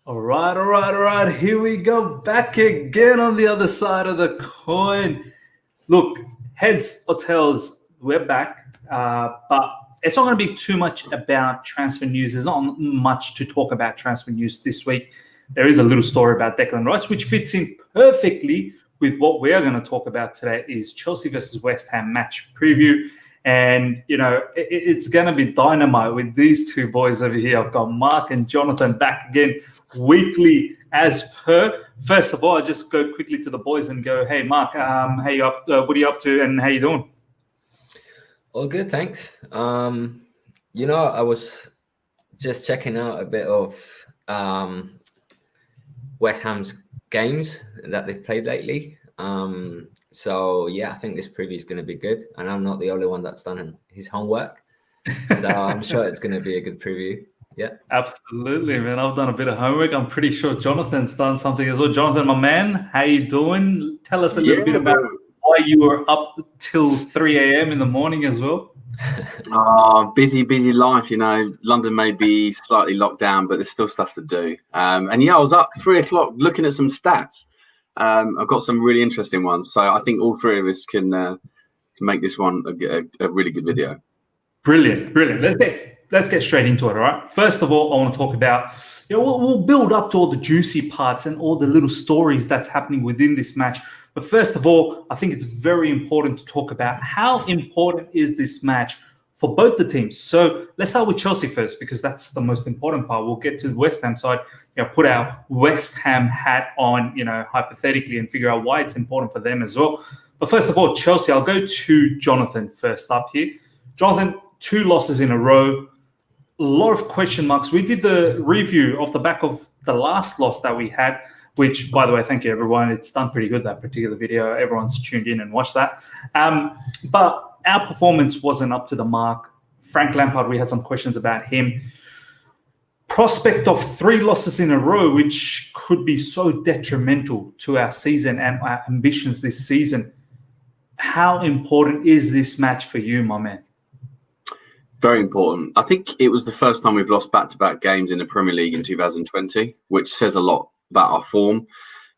All right. Here we go back again on the other side of the coin. Look, heads or tails, we're back. But it's not going to be too much about transfer news. There's not much to talk about transfer news this week. There is a little story about Declan Rice, which fits in perfectly with what we are going to talk about today is Chelsea versus West Ham match preview. And, it's going to be dynamite with these two boys over here. I've got Mark and Jonathan back again weekly as per. First of all, I just go quickly to the boys and go, hey, Mark, what are you up to and how you doing? All good, thanks. I was just checking out a bit of West Ham's games that they've played lately. I think this preview is going to be good, and I'm not the only one that's done his homework, so I'm sure it's going to be a good preview. Yeah, absolutely, man. I've done a bit of homework. I'm pretty sure Jonathan's done something as well. Jonathan, my man, how you doing? Tell us a little bit about why you were up till 3 a.m. in the morning as well. Busy life. London may be slightly locked down, but there's still stuff to do. I was up 3 o'clock looking at some stats. I've got some really interesting ones, so I think all three of us can make this one a really good video. Brilliant. Let's get straight into it. All right. First of all, I want to talk about. We'll build up to all the juicy parts and all the little stories that's happening within this match. But first of all, I think it's very important to talk about how important is this match for both the teams. So let's start with Chelsea first, because that's the most important part. We'll get to the West Ham side, put our West Ham hat on, hypothetically, and figure out why it's important for them as well. But first of all, Chelsea, I'll go to Jonathan first up here. Jonathan, 2 losses in a row, a lot of question marks. We did the review off the back of the last loss that we had, which, by the way, thank you, everyone. It's done pretty good, that particular video. Everyone's tuned in and watched that. But our performance wasn't up to the mark. Frank Lampard, we had some questions about him. Prospect of 3 losses in a row, which could be so detrimental to our season and our ambitions this season. How important is this match for you, my man? Very important. I think it was the first time we've lost back-to-back games in the Premier League in 2020, which says a lot about our form.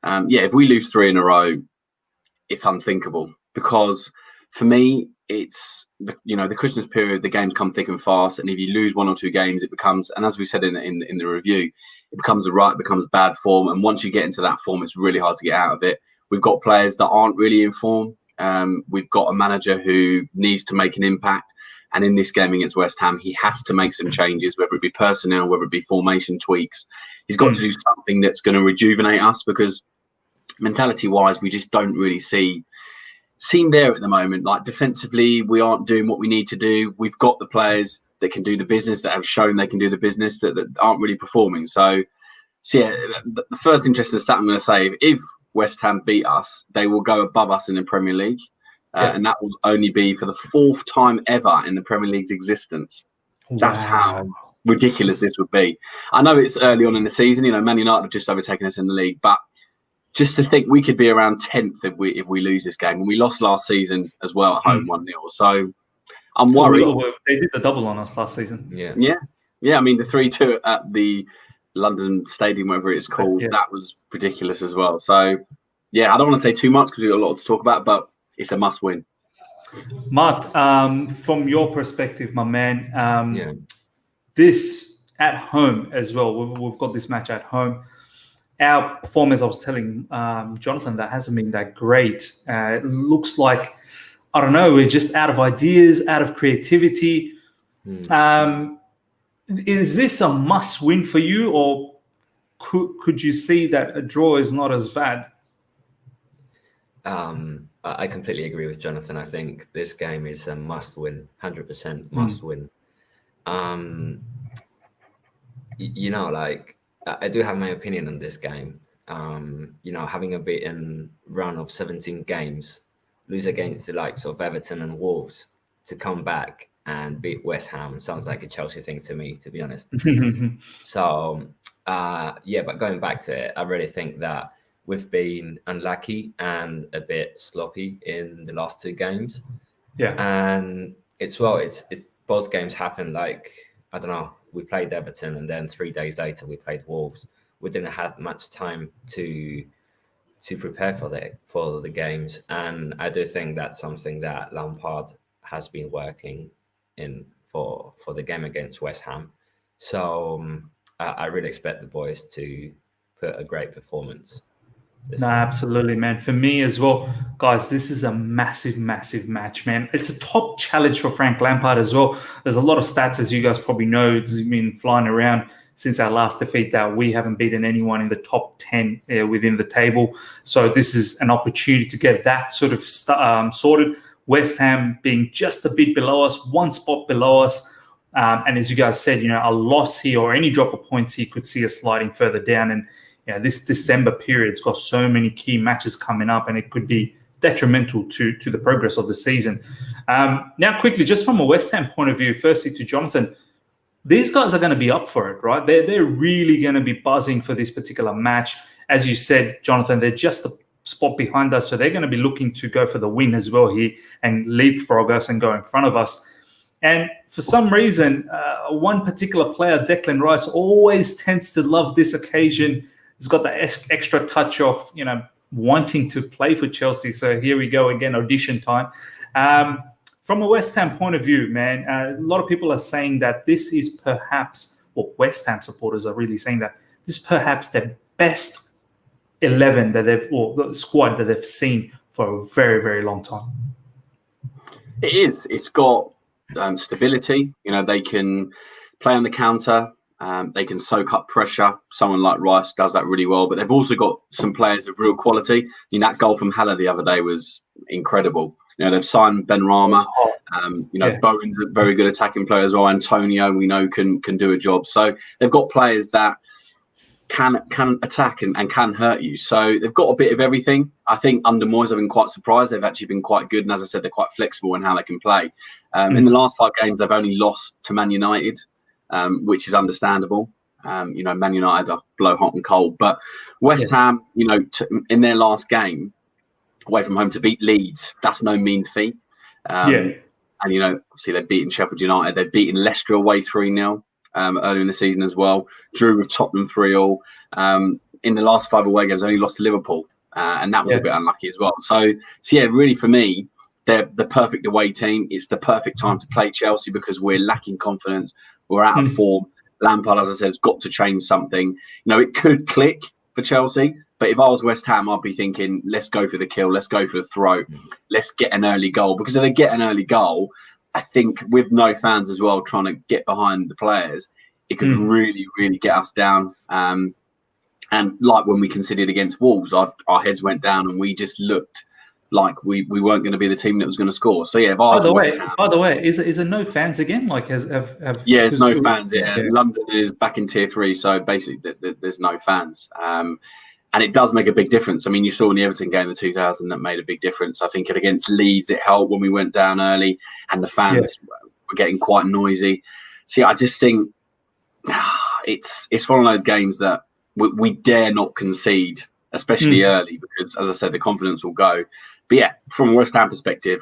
If we lose 3 in a row, it's unthinkable, because for me, it's the Christmas period, the games come thick and fast, and if you lose 1 or 2 games, it becomes, and as we said in the review, it becomes bad form, and once you get into that form, it's really hard to get out of it. We've got players that aren't really in form. We've got a manager who needs to make an impact, and in this game against West Ham, he has to make some changes, whether it be personnel, whether it be formation tweaks. He's got to do something that's going to rejuvenate us, because mentality-wise, we just don't really seem there at the moment. Like, defensively, we aren't doing what we need to do. We've got the players that can do the business, that have shown they can do the business, that aren't really performing. So the first interesting stat I'm going to say, if West Ham beat us, they will go above us in the Premier League. And that will only be for the 4th time ever in the Premier League's existence. Wow. That's how ridiculous this would be. I know it's early on in the season. Man United have just overtaken us in the league, but just to think we could be around 10th if we lose this game. And we lost last season as well at home 1-0. So I'm worried. They did the double on us last season. Yeah. I mean, the 3-2 at the London Stadium, whatever it's called, that was ridiculous as well. So, I don't want to say too much because we've got a lot to talk about, but it's a must win. Mark, from your perspective, my man, this at home as well, we've got this match at home. Our performance, I was telling Jonathan, that hasn't been that great. It looks like, I don't know, we're just out of ideas, out of creativity. Is this a must win for you, or could you see that a draw is not as bad? I completely agree with Jonathan. I think this game is a must-win, 100% must-win. I do have my opinion on this game. Having a beaten run of 17 games, lose against the likes of Everton and Wolves, to come back and beat West Ham sounds like a Chelsea thing to me, to be honest. So, but going back to it, I really think that we've been unlucky and a bit sloppy in the last 2 games. And it's both games happened, like, I don't know, we played Everton and then 3 days later we played Wolves. we didn't have much time to prepare for the games. And I do think that's something that Lampard has been working in for the game against West Ham. So I really expect the boys to put a great performance. No, absolutely, man. For me as well, guys, this is a massive, massive match, man. It's a top challenge for Frank Lampard as well. There's a lot of stats, as you guys probably know, it's been flying around since our last defeat that we haven't beaten anyone in the top 10 within the table. So this is an opportunity to get that sort of sorted. West Ham being just a bit below us, one spot below us. And as you guys said, a loss here or any drop of points here could see us sliding further down. And this December period's got so many key matches coming up, and it could be detrimental to the progress of the season. Now, quickly, just from a West Ham point of view, firstly to Jonathan, these guys are going to be up for it, right? They're really going to be buzzing for this particular match. As you said, Jonathan, they're just a spot behind us, so they're going to be looking to go for the win as well here and leapfrog us and go in front of us. And for some reason, one particular player, Declan Rice, always tends to love this occasion. He's got the extra touch of, wanting to play for Chelsea. So here we go again, audition time. From a West Ham point of view, man, a lot of people are saying that this is perhaps, or West Ham supporters are really saying that this is perhaps the best 11 that or the squad that they've seen for a very, very long time. It is. It's got stability. They can play on the counter. They can soak up pressure. Someone like Rice does that really well. But they've also got some players of real quality. That goal from Haller the other day was incredible. They've signed Benrahma. Bowen's a very good attacking player as well. Antonio, we know, can do a job. So they've got players that can attack and can hurt you. So they've got a bit of everything. I think under Moyes, I've been quite surprised. They've actually been quite good. And as I said, they're quite flexible in how they can play. In the last 5 games, they've only lost to Man United, which is understandable. Man United are blow hot and cold. But West Ham, in their last game, away from home to beat Leeds, that's no mean feat. And, obviously they've beaten Sheffield United. They've beaten Leicester away 3-0 earlier in the season as well. Drew with Tottenham 3-0. In the last 5 away games, only lost to Liverpool. And that was a bit unlucky as well. So really for me, they're the perfect away team. It's the perfect time to play Chelsea because we're lacking confidence. We're out of form. Lampard, as I said, has got to change something. It could click for Chelsea. But if I was West Ham, I'd be thinking, let's go for the kill. Let's go for the throat. Let's get an early goal. Because if they get an early goal, I think with no fans as well trying to get behind the players, it could really, really get us down. And like when we conceded against Wolves, our heads went down and we just looked like we weren't going to be the team that was going to score. So, if I was West Ham... By the way, is there no fans again? There's no fans. London is back in Tier 3, so basically there's no fans. And it does make a big difference. I mean, you saw in the Everton game in 2000 that made a big difference. I think against Leeds, it helped when we went down early and the fans were getting quite noisy. I just think it's one of those games that we dare not concede, especially early, because, as I said, the confidence will go. But from a West Ham perspective,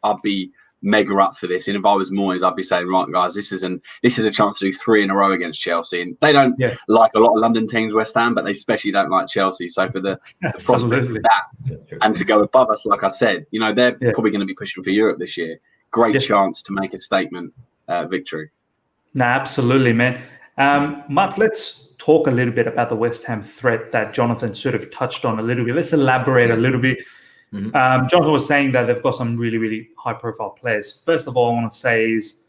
I'd be mega up for this. And if I was Moyes, I'd be saying, right, guys, this is a chance to do 3 in a row against Chelsea. And they don't like a lot of London teams, West Ham, but they especially don't like Chelsea. So for the prospect of that and to go above us, like I said, they're probably going to be pushing for Europe this year. Great chance to make a statement victory. No, absolutely, man. Matt, let's talk a little bit about the West Ham threat that Jonathan sort of touched on a little bit. Let's elaborate a little bit. Jonathan was saying that they've got some really, really high-profile players. First of all, I want to say is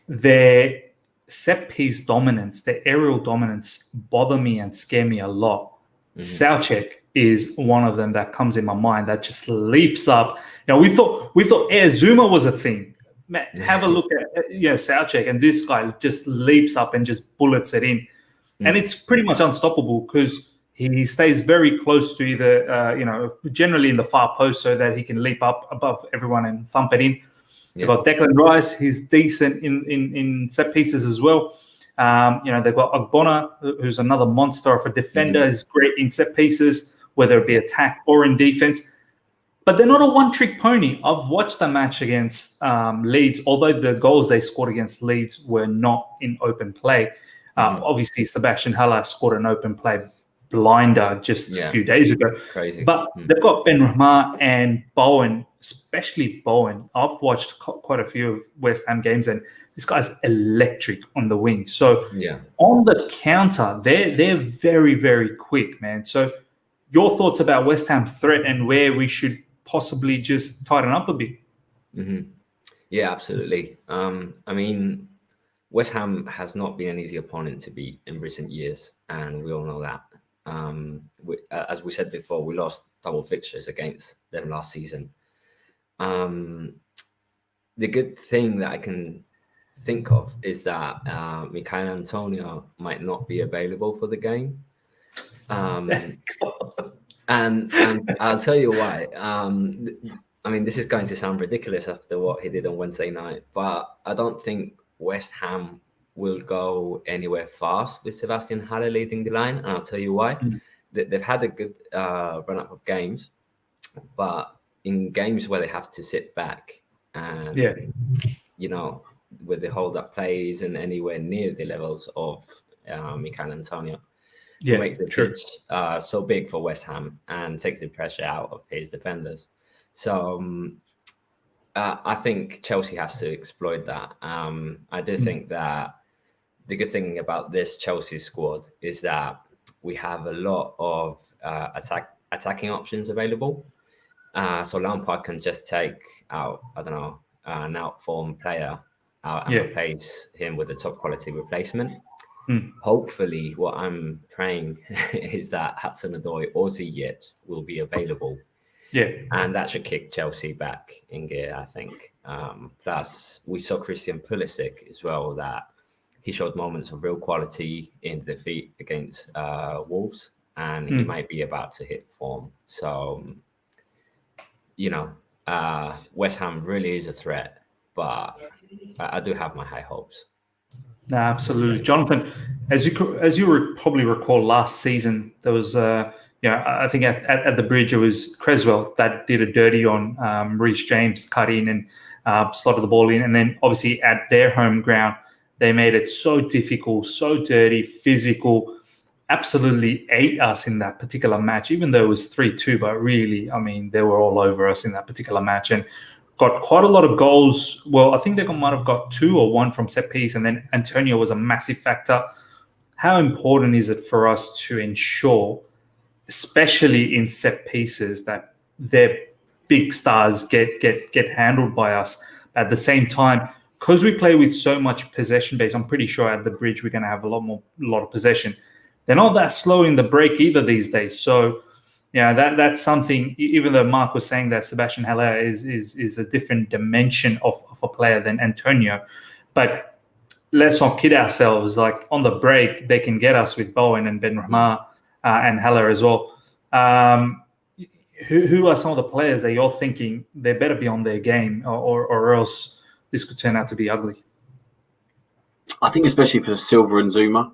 their set-piece dominance, their aerial dominance bother me and scare me a lot. Soucek is one of them that comes in my mind that just leaps up. We thought Air Zuma was a thing. Man, have a look at Soucek, and this guy just leaps up and just bullets it in. And it's pretty much unstoppable because he stays very close to either, generally in the far post so that he can leap up above everyone and thump it in. They've got Declan Rice. He's decent in set pieces as well. They've got Ogbonna, who's another monster of a defender. Is great in set pieces, whether it be attack or in defense. But they're not a one-trick pony. I've watched the match against Leeds, although the goals they scored against Leeds were not in open play. Obviously, Sebastian Haller scored an open play blinder just a few days ago. Crazy. But they've got Benrahma and Bowen, especially Bowen. I've watched quite a few of West Ham games, and this guy's electric on the wing. So on the counter, they're very, very quick, man. So your thoughts about West Ham threat and where we should possibly just tighten up a bit? Yeah, absolutely. I mean, West Ham has not been an easy opponent to beat in recent years, and we all know that. As we said before, we lost double fixtures against them last season. The good thing that I can think of is that Michail Antonio might not be available for the game. And I'll tell you why. I mean, this is going to sound ridiculous after what he did on Wednesday night, but I don't think West Ham will go anywhere fast with Sebastian Haller leading the line, and I'll tell you why. They've had a good run-up of games, but in games where they have to sit back and, you know, with the hold-up plays and anywhere near the levels of Michail Antonio, it makes the pitch so big for West Ham and takes the pressure out of his defenders. So I think Chelsea has to exploit that. I do think that the good thing about this Chelsea squad is that we have a lot of attacking options available. So Lampard can just take out, I don't know, an out-form player and replace him with a top-quality replacement. Hopefully, what I'm praying is that Hudson-Odoi or Ziyech will be available. And that should kick Chelsea back in gear, I think. Plus, we saw Christian Pulisic as well, that he showed moments of real quality in the defeat against Wolves, and he might be about to hit form. So, you know, West Ham really is a threat, but I do have my high hopes. No, absolutely. Jonathan, as you probably recall last season, there was I think at the bridge, it was Creswell that did a dirty on Reece James, cut in and slotted the ball in. And then obviously at their home ground, they made it so difficult, so dirty, physical, absolutely ate us in that particular match, even though it was 3-2. But really, I mean, they were all over us in that particular match and got quite a lot of goals. Well, I think they might have got 2 or 1 from set piece, and then Antonio was a massive factor. How important is it for us to ensure, especially in set pieces, that their big stars get handled by us? At the same time, because we play with so much possession base, I'm pretty sure at the bridge we're going to have a lot of possession. They're not that slow in the break either these days. So, that's something. Even though Mark was saying that Sebastian Haller is a different dimension of a player than Antonio, but let's not kid ourselves. Like on the break, they can get us with Bowen and Benrahma and Haller as well. Who are some of the players that you're thinking they better be on their game, or else this could turn out to be ugly? I think especially for Silva and Zuma,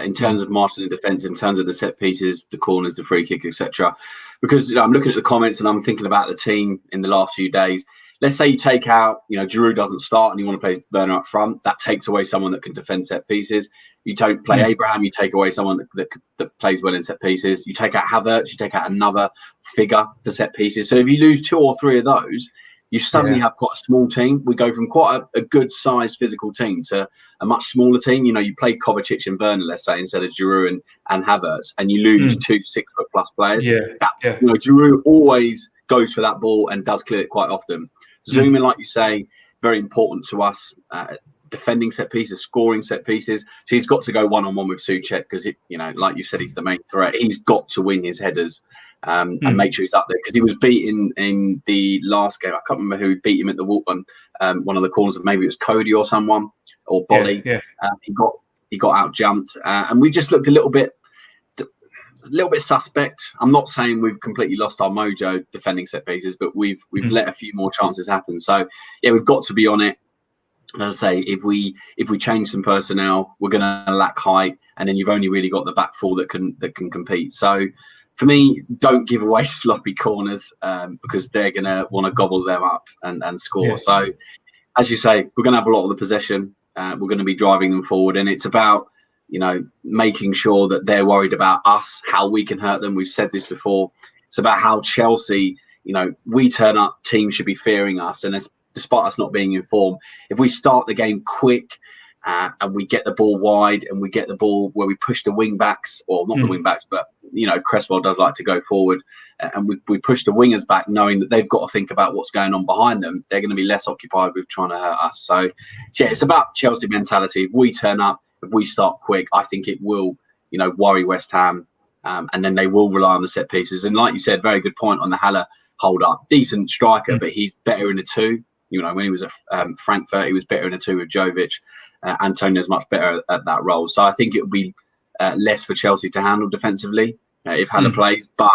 in terms of marshalling defence, in terms of the set pieces, the corners, the free kick, etc. Because I'm looking at the comments and I'm thinking about the team in the last few days. Let's say you take out, Giroud doesn't start and you want to play Werner up front. That takes away someone that can defend set pieces. You don't play Abraham, you take away someone that plays well in set pieces. You take out Havertz, you take out another figure for set pieces. So if you lose 2 or 3 of those, you suddenly have quite a small team. We go from quite a good-sized physical team to a much smaller team. You play Kovacic and Werner, let's say, instead of Giroud and Havertz, and you lose 2 6-foot-plus players. Giroud always goes for that ball and does clear it quite often. Zuma, like you say, very important to us. Defending set pieces, scoring set pieces. So he's got to go one-on-one with Soucek because, like you said, he's the main threat. He's got to win his headers and make sure he's up there, because he was beaten in the last game. I can't remember who beat him at the one of the corners. Maybe it was Cody or someone, or Bolly. He got out jumped, and we just looked a little bit suspect. I'm not saying we've completely lost our mojo defending set pieces, but we've let a few more chances happen. So we've got to be on it. As I say, if we change some personnel, we're going to lack height, and then you've only really got the back four that can compete. So for me, don't give away sloppy corners because they're going to want to gobble them up and score. So as you say, we're going to have a lot of the possession. We're going to be driving them forward, and it's about making sure that they're worried about us, how we can hurt them. We've said this before. It's about how Chelsea, we turn up, teams should be fearing us. And despite us not being informed, if we start the game quick and we get the ball wide and we get the ball where we push the wing backs, or not the wing backs, but, Cresswell does like to go forward, and we push the wingers back, knowing that they've got to think about what's going on behind them. They're going to be less occupied with trying to hurt us. So, yeah, it's about Chelsea mentality. If we turn up, if we start quick, I think it will, worry West Ham, and then they will rely on the set pieces. And like you said, very good point on the Haller hold up. Decent striker, but he's better in a two. When he was at Frankfurt, he was better in a two with Jovic. Antonio's much better at that role. So I think it will be less for Chelsea to handle defensively if Haller plays. But,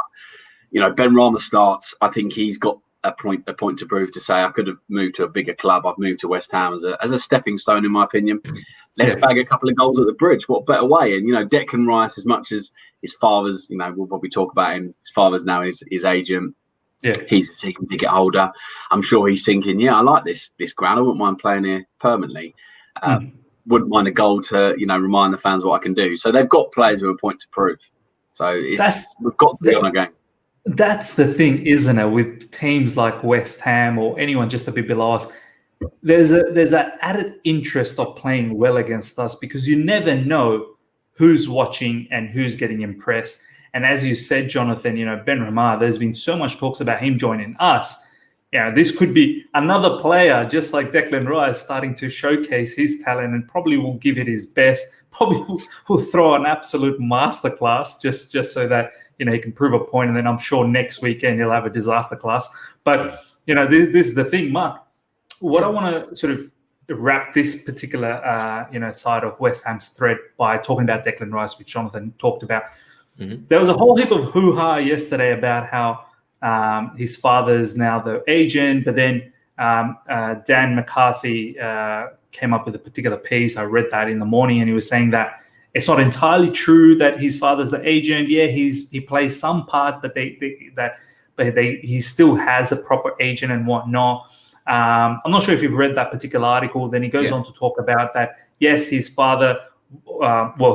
Benrahma starts. I think he's got a point to prove, to say I could have moved to a bigger club. I've moved to West Ham as a stepping stone, in my opinion. Let's bag a couple of goals at the Bridge. What better way? And, Declan Rice, as much as his father's, we'll probably talk about him, his father's now his agent. Yeah, he's a season ticket holder. I'm sure he's thinking, I like this ground. I wouldn't mind playing here permanently. Wouldn't mind a goal to, remind the fans what I can do. So they've got players with a point to prove. So we've got to be on a game. That's the thing, isn't it? With teams like West Ham or anyone just a bit below us, there's that added interest of playing well against us, because you never know who's watching and who's getting impressed. And as you said, Jonathan, Benrahma, there's been so much talks about him joining us. This could be another player, just like Declan Rice, starting to showcase his talent and probably will give it his best. Probably will throw an absolute masterclass just so that, he can prove a point. And then I'm sure next weekend he'll have a disaster class. But, this is the thing, Mark. What I want to sort of wrap this particular, side of West Ham's thread by talking about Declan Rice, which Jonathan talked about. There was a whole heap of hoo-ha yesterday about how his father's now the agent, but then Dan McCarthy came up with a particular piece. I read that in the morning, and he was saying that it's not entirely true that his father's the agent. Yeah, he plays some part, but he still has a proper agent and whatnot. I'm not sure if you've read that particular article. Then he goes on to talk about that. Yes, his father,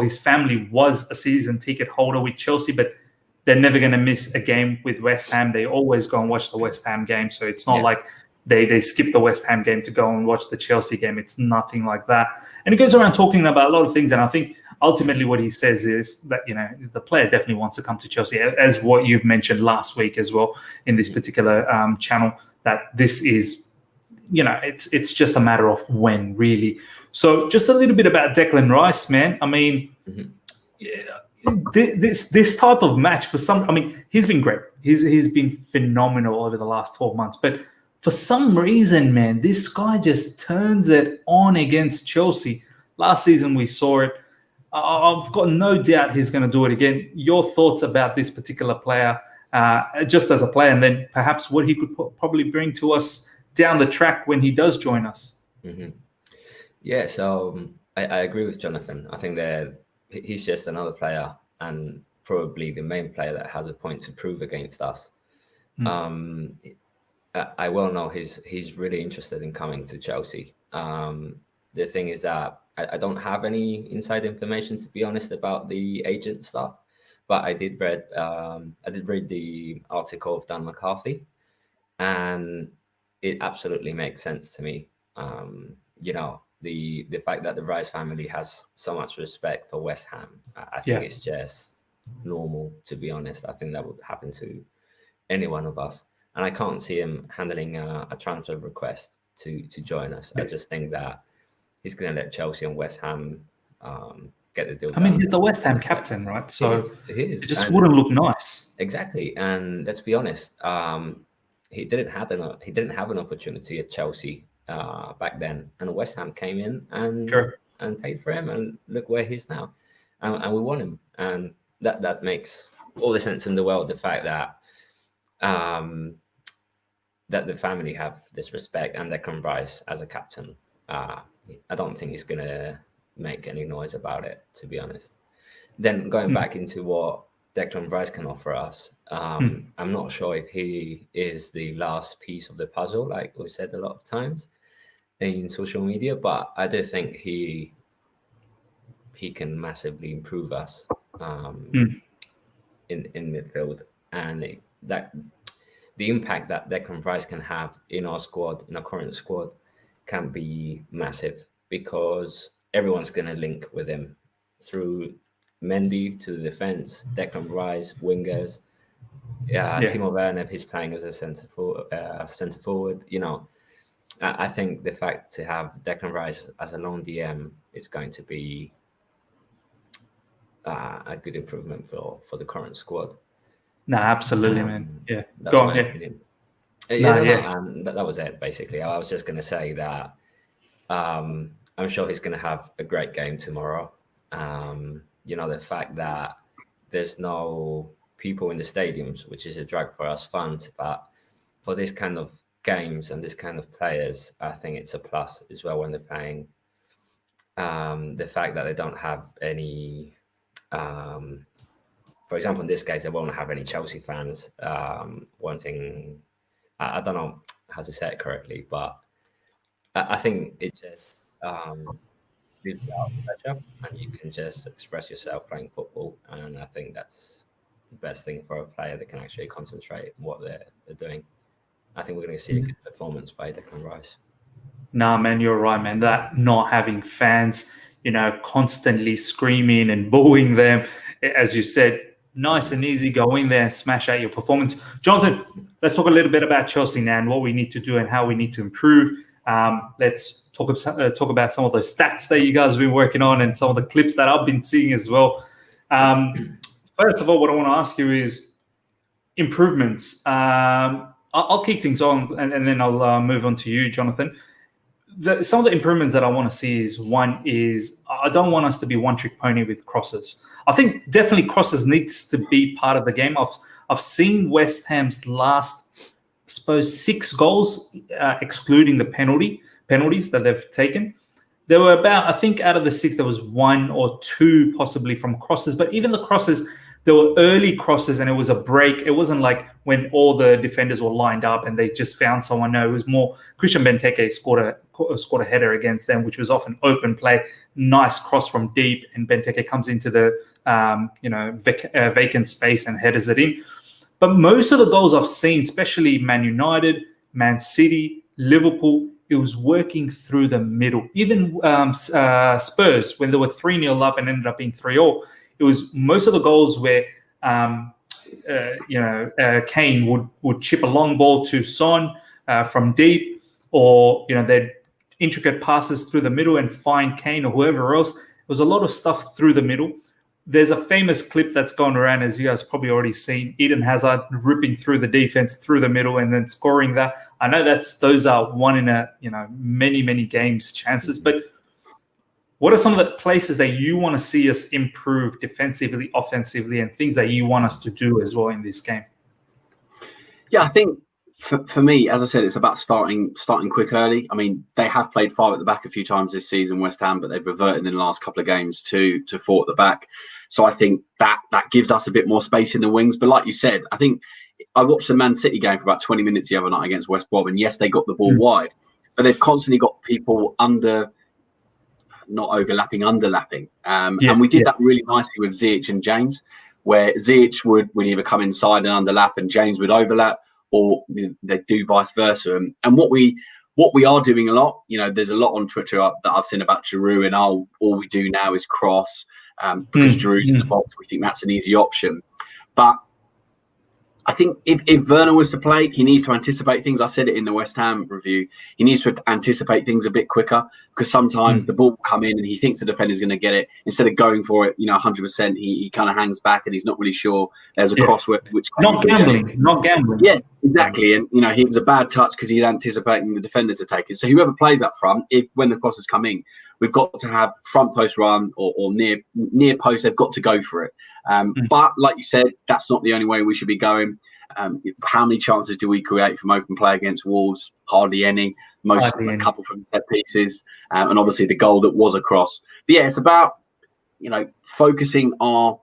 his family was a season ticket holder with Chelsea, but they're never going to miss a game with West Ham. They always go and watch the West Ham game. So it's not like they skip the West Ham game to go and watch the Chelsea game. It's nothing like that. And he goes around talking about a lot of things. And I think ultimately what he says is that, the player definitely wants to come to Chelsea, as what you've mentioned last week as well in this particular channel, that this is, it's just a matter of when, really. So just a little bit about Declan Rice, man. I mean, this type of match he's been great. He's been phenomenal over the last 12 months. But for some reason, man, this guy just turns it on against Chelsea. Last season we saw it. I've got no doubt he's going to do it again. Your thoughts about this particular player, just as a player, and then perhaps what he could probably bring to us down the track when he does join us. Yeah, so I agree with Jonathan. I think that he's just another player, and probably the main player that has a point to prove against us. I well know he's really interested in coming to Chelsea. The thing is that I don't have any inside information, to be honest, about the agent stuff, but I did read the article of Dan McCarthy, and it absolutely makes sense to me. The fact that the Rice family has so much respect for West Ham, I think it's just normal, to be honest. I think that would happen to any one of us. And I can't see him handling a transfer request to join us. I just think that he's going to let Chelsea and West Ham get the deal done. I mean, he's the West Ham captain, right? So it just wouldn't look nice. Exactly. And let's be honest, he didn't have an opportunity at Chelsea back then, and West Ham came in and paid for him, and look where he's now, and we won him, and that makes all the sense in the world. The fact that that the family have this respect, and Declan Rice as a captain, I don't think he's gonna make any noise about it, to be honest. Then going back into what Declan Rice can offer us, I'm not sure if he is the last piece of the puzzle, like we've said a lot of times in social media, but I do think he he can massively improve us in midfield, and that the impact that Declan Rice can have in our squad, in our current squad, can be massive, because everyone's going to link with him through Mendy to the defense, Declan Rice, wingers. Timo Werner, if he's playing as a centre forward, I think the fact to have Declan Rice as a lone DM is going to be a good improvement for the current squad. No, absolutely, man. Yeah, that's go on. my opinion. That was it, basically. I was just going to say that I'm sure he's going to have a great game tomorrow. The fact that there's no people in the stadiums, which is a drag for us fans, but for this kind of games and this kind of players, I think it's a plus as well when they're playing. The fact that they don't have any, for example, in this case, they won't have any Chelsea fans wanting. I don't know how to say it correctly, but I think it just leaves you out of pressure, and you can just express yourself playing football. And I think that's the best thing for a player that can actually concentrate on what they're doing. I think we're going to see a good performance by Declan Rice. Nah, man, you're right, man. That not having fans, constantly screaming and booing them, as you said, nice and easy, go in there and smash out your performance. Jonathan, let's talk a little bit about Chelsea now and what we need to do and how we need to improve. Let's talk about some of those stats that you guys have been working on and some of the clips that I've been seeing as well. First of all, what I want to ask you is improvements. I'll kick things on and then I'll move on to you, Jonathan. Some of the improvements that I want to see is I don't want us to be one-trick pony with crosses. I think definitely crosses needs to be part of the game. I've seen West Ham's last, I suppose, 6 goals, excluding the penalties that they've taken. There were about, I think out of the 6, there was 1 or 2 possibly from crosses. But even the crosses, there were early crosses and it was a break. It wasn't like when all the defenders were lined up and they just found someone. No, it was more Christian Benteke scored a header against them, which was often open play. Nice cross from deep, and Benteke comes into the vacant space and headers it in. But most of the goals I've seen, especially Man United, Man City, Liverpool, it was working through the middle. Even Spurs, when they were 3-0 up and ended up being 3-0, it was most of the goals where Kane would chip a long ball to Son from deep, or they'd intricate passes through the middle and find Kane or whoever else. There was a lot of stuff through the middle. There's a famous clip that's gone around, as you guys probably already seen, Eden Hazard ripping through the defense through the middle and then scoring that. I know those are one in a many games chances, but what are some of the places that you want to see us improve defensively, offensively, and things that you want us to do as well in this game? Yeah, I think for me, as I said, it's about starting quick early. I mean, they have played 5 at the back a few times this season, West Ham, but they've reverted in the last couple of games to 4 at the back. So I think that gives us a bit more space in the wings. But like you said, I think I watched the Man City game for about 20 minutes the other night against West Brom, and yes, they got the ball wide, but they've constantly got people not overlapping, underlapping. And we did that really nicely with Ziyech and James, where Ziyech would either come inside and underlap and James would overlap, or they'd do vice versa. And what we are doing a lot, there's a lot on Twitter that I've seen about Giroud, and all we do now is cross because Giroud's in the box. We think that's an easy option. But I think if Werner was to play, he needs to anticipate things. I said it in the West Ham review. He needs to anticipate things a bit quicker, because sometimes the ball will come in and he thinks the defender's going to get it. Instead of going for it, 100%, he kind of hangs back and he's not really sure there's a cross which not gambling. Yeah, exactly. And he was a bad touch because he's anticipating the defender to take it. So whoever plays up front, when the crosses come in, we've got to have front post run or near post. They've got to go for it. But like you said, that's not the only way we should be going. How many chances do we create from open play against Wolves? Hardly any. A couple from set pieces, and obviously the goal that was a cross. But yeah, it's about focusing our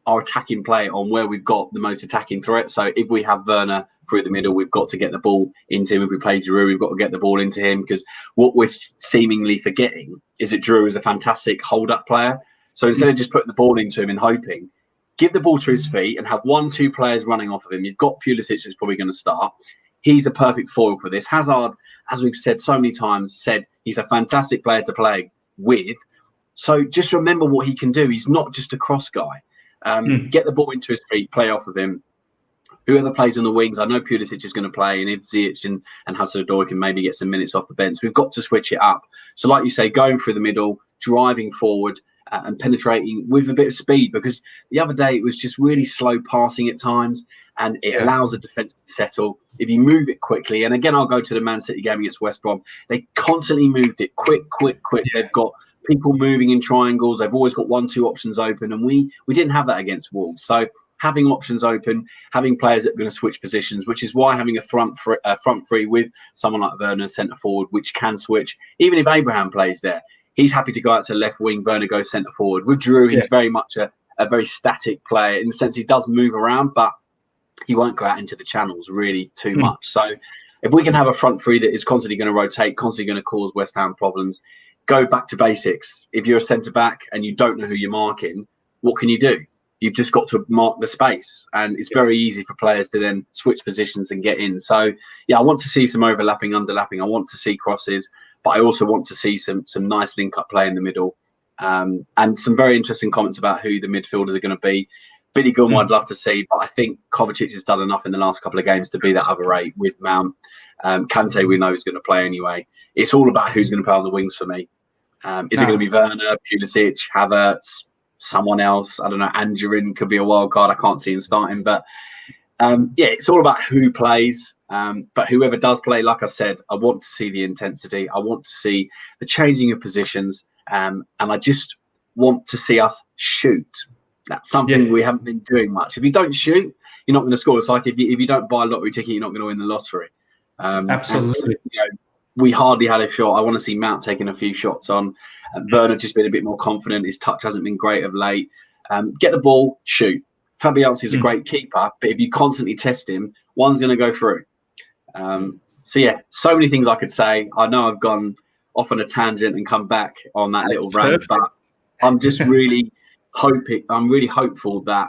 attacking play on where we've got the most attacking threat. So if we have Werner through the middle. We've got to get the ball into him. If we play Giroud, we've got to get the ball into him, because what we're seemingly forgetting is that Giroud is a fantastic hold-up player. So instead of just putting the ball into him and hoping, give the ball to his feet and have 1-2 players running off of him. You've got Pulisic that's probably going to start. He's a perfect foil for this. Hazard, as we've said so many times, said he's a fantastic player to play with. So just remember what he can do. He's not just a cross guy. Get the ball into his feet, play off of him. Whoever plays on the wings, I know Pulisic is going to play, and if Ziyech and Hazard can maybe get some minutes off the bench, we've got to switch it up. So like you say, going through the middle, driving forward, and penetrating with a bit of speed, because the other day it was just really slow passing at times, and it allows the defence to settle. If you move it quickly, and again, I'll go to the Man City game against West Brom, they constantly moved it quick. They've got people moving in triangles. They've always got 1-2 options open, and we didn't have that against Wolves. So having options open, having players that are going to switch positions, which is why having a front three with someone like Werner centre forward, which can switch, even if Abraham plays there, he's happy to go out to the left wing, Werner goes centre forward. With Giroud, he's very much a very static player, in the sense he does move around, but he won't go out into the channels really too much. So if we can have a front three that is constantly going to rotate, constantly going to cause West Ham problems, go back to basics. If you're a centre-back and you don't know who you're marking, what can you do? You've just got to mark the space, and it's very easy for players to then switch positions and get in. So, I want to see some overlapping, underlapping. I want to see crosses, but I also want to see some nice link-up play in the middle, and some very interesting comments about who the midfielders are going to be. Billy Gilmore, I'd love to see, but I think Kovacic has done enough in the last couple of games to be that other 8 with Mount. Kante, we know, is going to play anyway. It's all about who's going to play on the wings for me. Is it going to be Werner, Pulisic, Havertz, someone else? I don't know. Angerin could be a wild card. I can't see him starting, but it's all about who plays. But whoever does play, like I said, I want to see the intensity. I want to see the changing of positions, and I just want to see us shoot. That's something we haven't been doing much. If you don't shoot, you're not going to score. It's like if you don't buy a lottery ticket, you're not going to win the lottery. Absolutely. We hardly had a shot. I want to see Mount taking a few shots on. Werner just been a bit more confident. His touch hasn't been great of late. Get the ball, shoot. Fabianski is a great keeper, but if you constantly test him, one's going to go through. So many things I could say. I know I've gone off on a tangent and come back on that little rant, but I'm just really I'm really hopeful that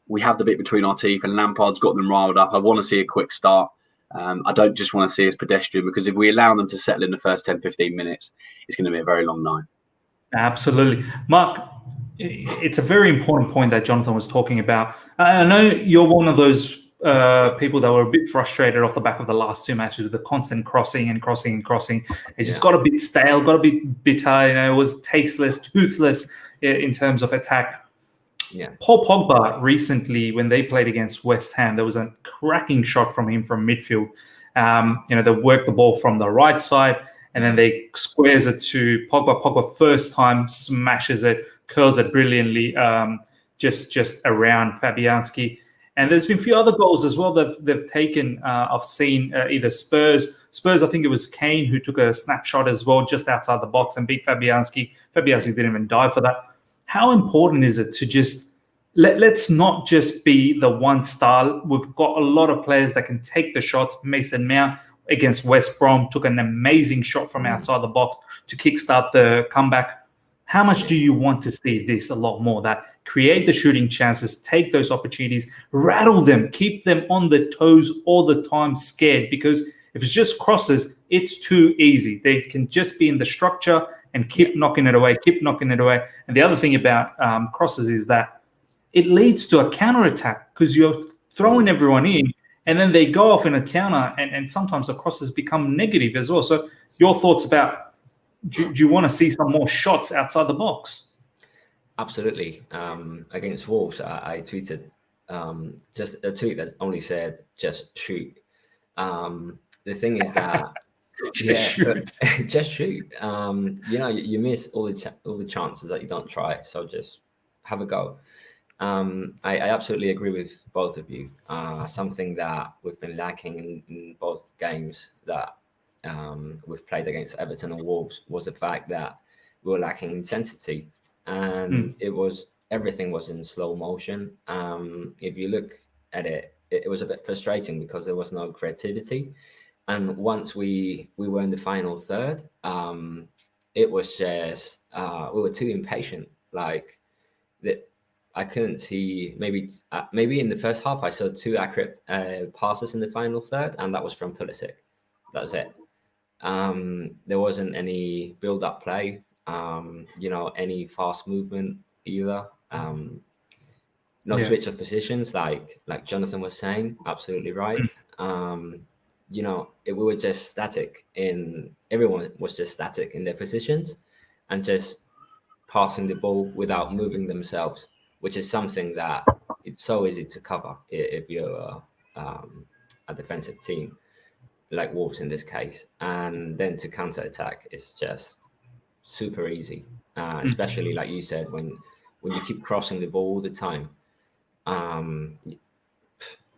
we have the bit between our teeth and Lampard's got them riled up. I want to see a quick start. I don't just want to see us pedestrian, because if we allow them to settle in the first 10-15 minutes, it's going to be a very long night. Absolutely. Mark, it's a very important point that Jonathan was talking about. I know you're one of those people that were a bit frustrated off the back of the last 2 matches with the constant crossing. It just got a bit stale, got a bit bitter. It was tasteless, toothless in terms of attack. Paul Pogba recently, when they played against West Ham, there was a cracking shot from him from midfield. They worked the ball from the right side, and then they squares it to Pogba. Pogba first time smashes it, curls it brilliantly, just around Fabianski. And there's been a few other goals as well that they've taken. I've seen either Spurs, I think it was Kane who took a snapshot as well, just outside the box and beat Fabianski. Fabianski didn't even dive for that. How important is it to just let's not just be the one style? We've got a lot of players that can take the shots. Mason Mount against West Brom took an amazing shot from outside the box to kickstart the comeback. How much do you want to see this a lot more? That create the shooting chances, take those opportunities, rattle them, keep them on the toes all the time, scared. Because if it's just crosses, it's too easy. They can just be in the structure and keep knocking it away. And the other thing about crosses is that it leads to a counter-attack, because you're throwing everyone in, and then they go off in a counter, and sometimes the crosses become negative as well. So your thoughts about, do you want to see some more shots outside the box? Absolutely. Against Wolves, I tweeted just a tweet that only said, just shoot. The thing is that just shoot. You miss all the chances that you don't try. So just have a go. I absolutely agree with both of you. Something that we've been lacking in both games that we've played against Everton and Wolves was the fact that we were lacking intensity, and everything was in slow motion. If you look at it, it was a bit frustrating because there was no creativity. And once we were in the final third, it was just we were too impatient. Like that, I couldn't see. Maybe in the first half, I saw 2 accurate passes in the final third, and that was from Pulisic. That was it. There wasn't any build-up play. Any fast movement either. No switch of positions, like Jonathan was saying. Absolutely right. We were just static everyone was just static in their positions and just passing the ball without moving themselves, which is something that it's so easy to cover if you're a defensive team like Wolves in this case. And then to counter attack is just super easy, especially like you said, when you keep crossing the ball all the time.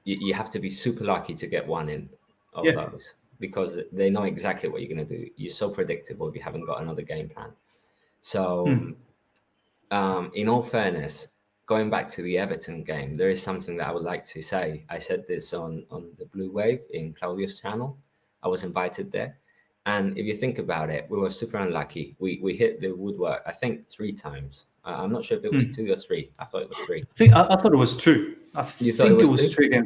You have to be super lucky to get one in of those, because they know exactly what you're going to do. You're so predictable if you haven't got another game plan. So in all fairness, going back to the Everton game, there is something that I would like to say. I said this on the Blue Wave in Claudio's channel. I was invited there. And if you think about it, we were super unlucky. We hit the woodwork, I think, 3 times. I'm not sure if it was 2 or 3. I thought it was 3. I thought it was 2. You thought it was 2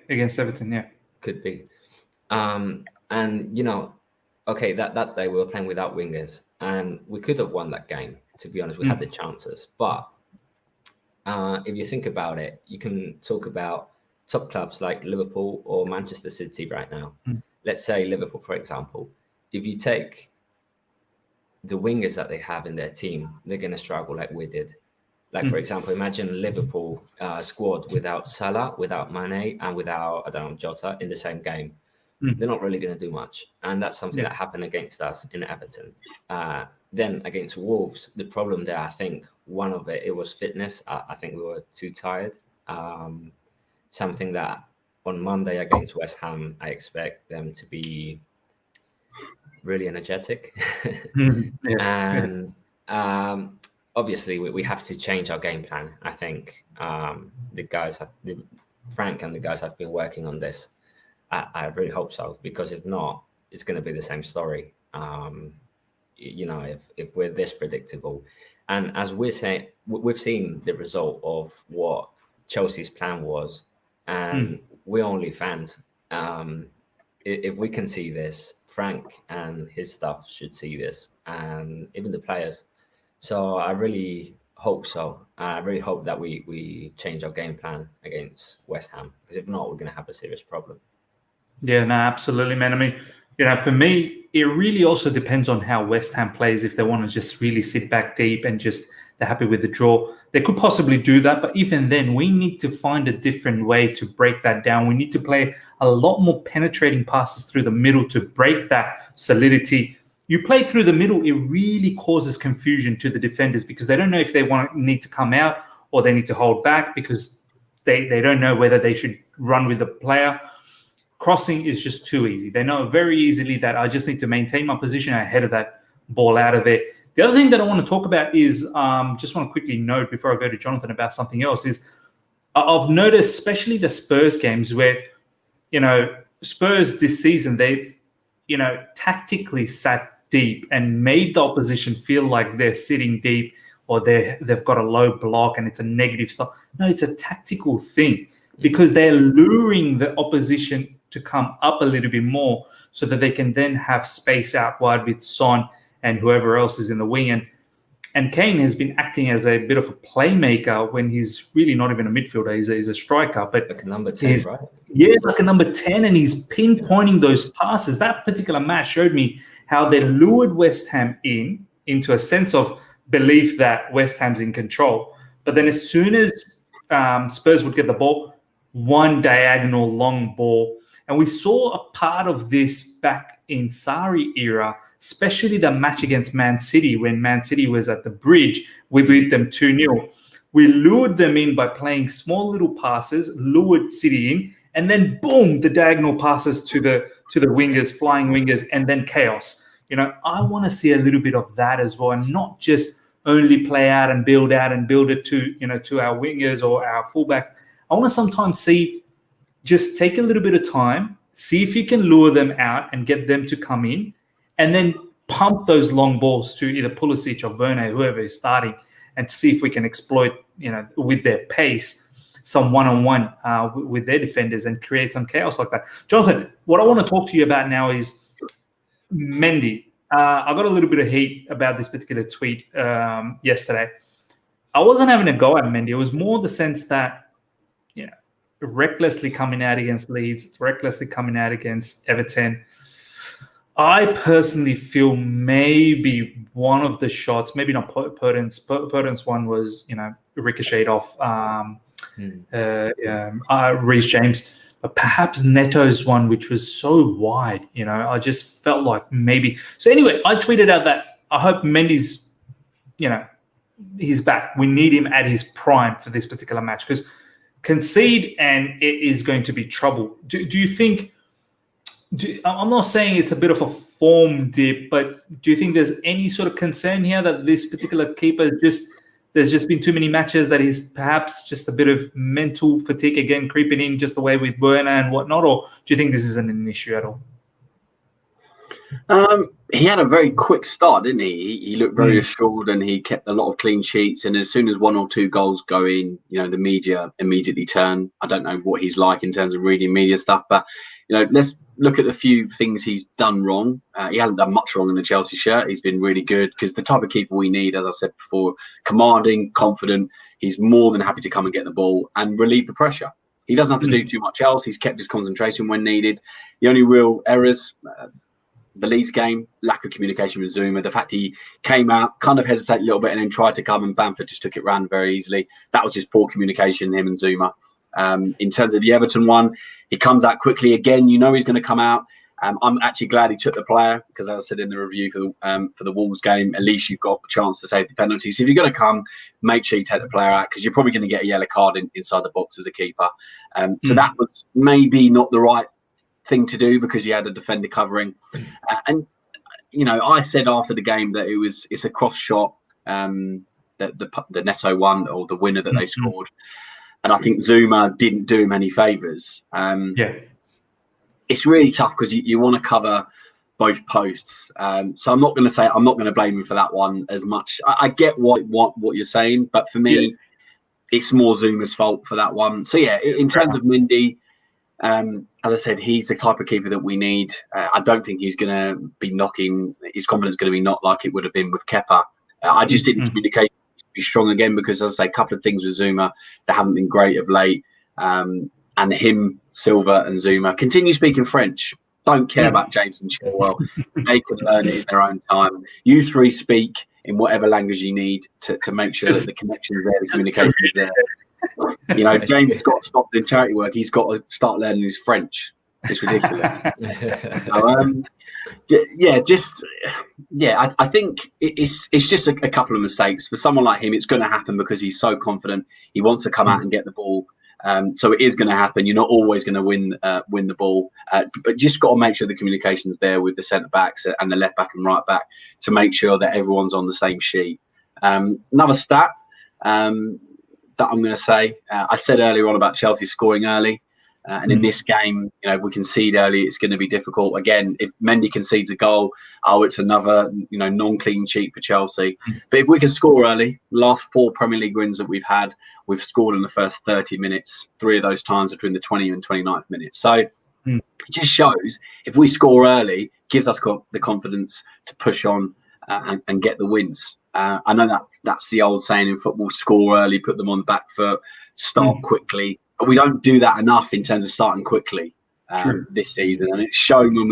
against Everton, yeah. Could be. And, okay, that day we were playing without wingers. And we could have won that game, to be honest. We had the chances. But if you think about it, you can talk about top clubs like Liverpool or Manchester City right now. Let's say Liverpool, for example. If you take the wingers that they have in their team, they're going to struggle like we did. Like, for example, imagine Liverpool squad without Salah, without Mane, and without, Jota in the same game. They're not really going to do much. And that's something that happened against us in Everton. Then against Wolves, the problem there, I think one of it was fitness. I think we were too tired. Something that on Monday against West Ham, I expect them to be really energetic. And obviously we have to change our game plan. I think Frank and the guys have been working on this. I really hope so, because if not, it's going to be the same story. If we're this predictable, and as we're saying, we've seen the result of what Chelsea's plan was, and we're only fans. If we can see this, Frank and his staff should see this, and even the players. So I really hope so. I really hope that we change our game plan against West Ham, because if not, we're going to have a serious problem. Yeah, no, absolutely, man. I mean, for me, it really also depends on how West Ham plays. If they want to just really sit back deep and just they're happy with the draw, they could possibly do that. But even then, we need to find a different way to break that down. We need to play a lot more penetrating passes through the middle to break that solidity. You play through the middle, it really causes confusion to the defenders, because they don't know if they need to come out or they need to hold back, because they don't know whether they should run with the player. Crossing is just too easy. They know very easily that I just need to maintain my position ahead of that ball out of there. The other thing that I want to talk about is, just want to quickly note before I go to Jonathan about something else, is I've noticed, especially the Spurs games, where, Spurs this season, they've, tactically sat deep and made the opposition feel like they're sitting deep, or they've got a low block and it's a negative stuff. No, it's a tactical thing, because they're luring the opposition to come up a little bit more so that they can then have space out wide with Son and whoever else is in the wing. And Kane has been acting as a bit of a playmaker when he's really not even a midfielder. He's a striker. But like a number 10, right? Yeah, like a number 10, and he's pinpointing those passes. That particular match showed me how they lured West Ham into a sense of belief that West Ham's in control. But then as soon as Spurs would get the ball, one diagonal long ball. And we saw a part of this back in Sarri era, especially the match against Man City, when Man City was at the Bridge. We beat them 2-0. We lured them in by playing small little passes, lured City in, and then boom, the diagonal passes to the wingers, flying wingers, and then chaos. I want to see a little bit of that as well, and not just only play out and build it to our wingers or our fullbacks. I want to sometimes see just take a little bit of time, see if you can lure them out and get them to come in, and then pump those long balls to either Pulisic or Werner, whoever is starting, and see if we can exploit, with their pace, some one-on-one with their defenders and create some chaos like that. Jonathan, what I want to talk to you about now is Mendy. I got a little bit of heat about this particular tweet yesterday. I wasn't having a go at Mendy. It was more the sense that, recklessly coming out against Leeds, recklessly coming out against Everton. I personally feel maybe one of the shots, maybe not Purden's one was, ricocheted off Reece James, but perhaps Neto's one, which was so wide, I just felt like maybe. So anyway, I tweeted out that I hope Mendy's, he's back. We need him at his prime for this particular match, because concede and it is going to be trouble. Do you think? I'm not saying it's a bit of a form dip, but do you think there's any sort of concern here that this particular keeper there's just been too many matches that he's perhaps just a bit of mental fatigue again creeping in, just the way with Werner and whatnot, or do you think this isn't an issue at all? He had a very quick start, didn't he? He looked very assured, and he kept a lot of clean sheets. And as soon as 1 or 2 goals go in, the media immediately turn. I don't know what he's like in terms of reading media stuff, but let's look at the few things he's done wrong. He hasn't done much wrong in the Chelsea shirt. He's been really good, because the type of keeper we need, as I said before, commanding, confident. He's more than happy to come and get the ball and relieve the pressure. He doesn't have to do too much else. He's kept his concentration when needed. The only real errors, the Leeds game, lack of communication with Zuma. The fact he came out, kind of hesitated a little bit, and then tried to come, and Bamford just took it round very easily. That was just poor communication, him and Zuma. In terms of the Everton one, he comes out quickly again. He's going to come out. I'm actually glad he took the player, because, as I said in the review for the Wolves game, at least you've got a chance to save the penalty. So if you're going to come, make sure you take the player out, because you're probably going to get a yellow card inside the box as a keeper. So that was maybe not the right thing to do, because you had a defender covering. And I said after the game that it's a cross shot, the Neto one, or the winner that they scored. And I think Zuma didn't do him any favours. It's really tough, because you want to cover both posts. So I'm not going to blame him for that one as much. I get what you're saying, but for me, it's more Zuma's fault for that one. So in terms of Mendy, as I said, he's the type of keeper that we need. I don't think he's going to be knocking. His confidence is going to be not like it would have been with Kepa. I just didn't communicate to be strong again, because, as I say, a couple of things with Zuma that haven't been great of late. And him, Silva and Zuma continue speaking French. Don't care about James and Chilwell. They can learn it in their own time. You three speak in whatever language you need to make sure that the connection is there, the communication is there. James has got to stop doing charity work. He's got to start learning his French. It's ridiculous. I think it's just a couple of mistakes. For someone like him, it's going to happen, because he's so confident. He wants to come out and get the ball. So it is going to happen. You're not always going to win the ball, but just got to make sure the communication's there with the centre backs and the left back and right back, to make sure that everyone's on the same sheet. Another stat that I'm going to say, I said earlier on about Chelsea scoring early, and in this game, if we concede early, it's going to be difficult. Again, if Mendy concedes a goal, it's another non-clean sheet for Chelsea. But if we can score early, last 4 Premier League wins that we've had, we've scored in the first 30 minutes, 3 of those times between the 20th and 29th minutes. So it just shows, if we score early, gives us the confidence to push on and get the wins. I know that's the old saying in football: score early, put them on the back foot, start quickly. But we don't do that enough in terms of starting quickly this season, and it's shown when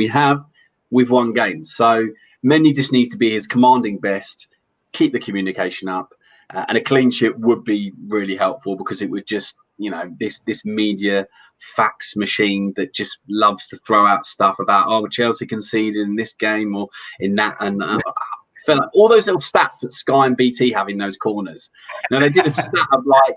we've won games. So Mendy just needs to be his commanding best, keep the communication up, and a clean sheet would be really helpful, because it would just, this media fax machine that just loves to throw out stuff about, Chelsea conceded in this game or in that, and I feel like all those little stats that Sky and BT have in those corners. They did a stat of like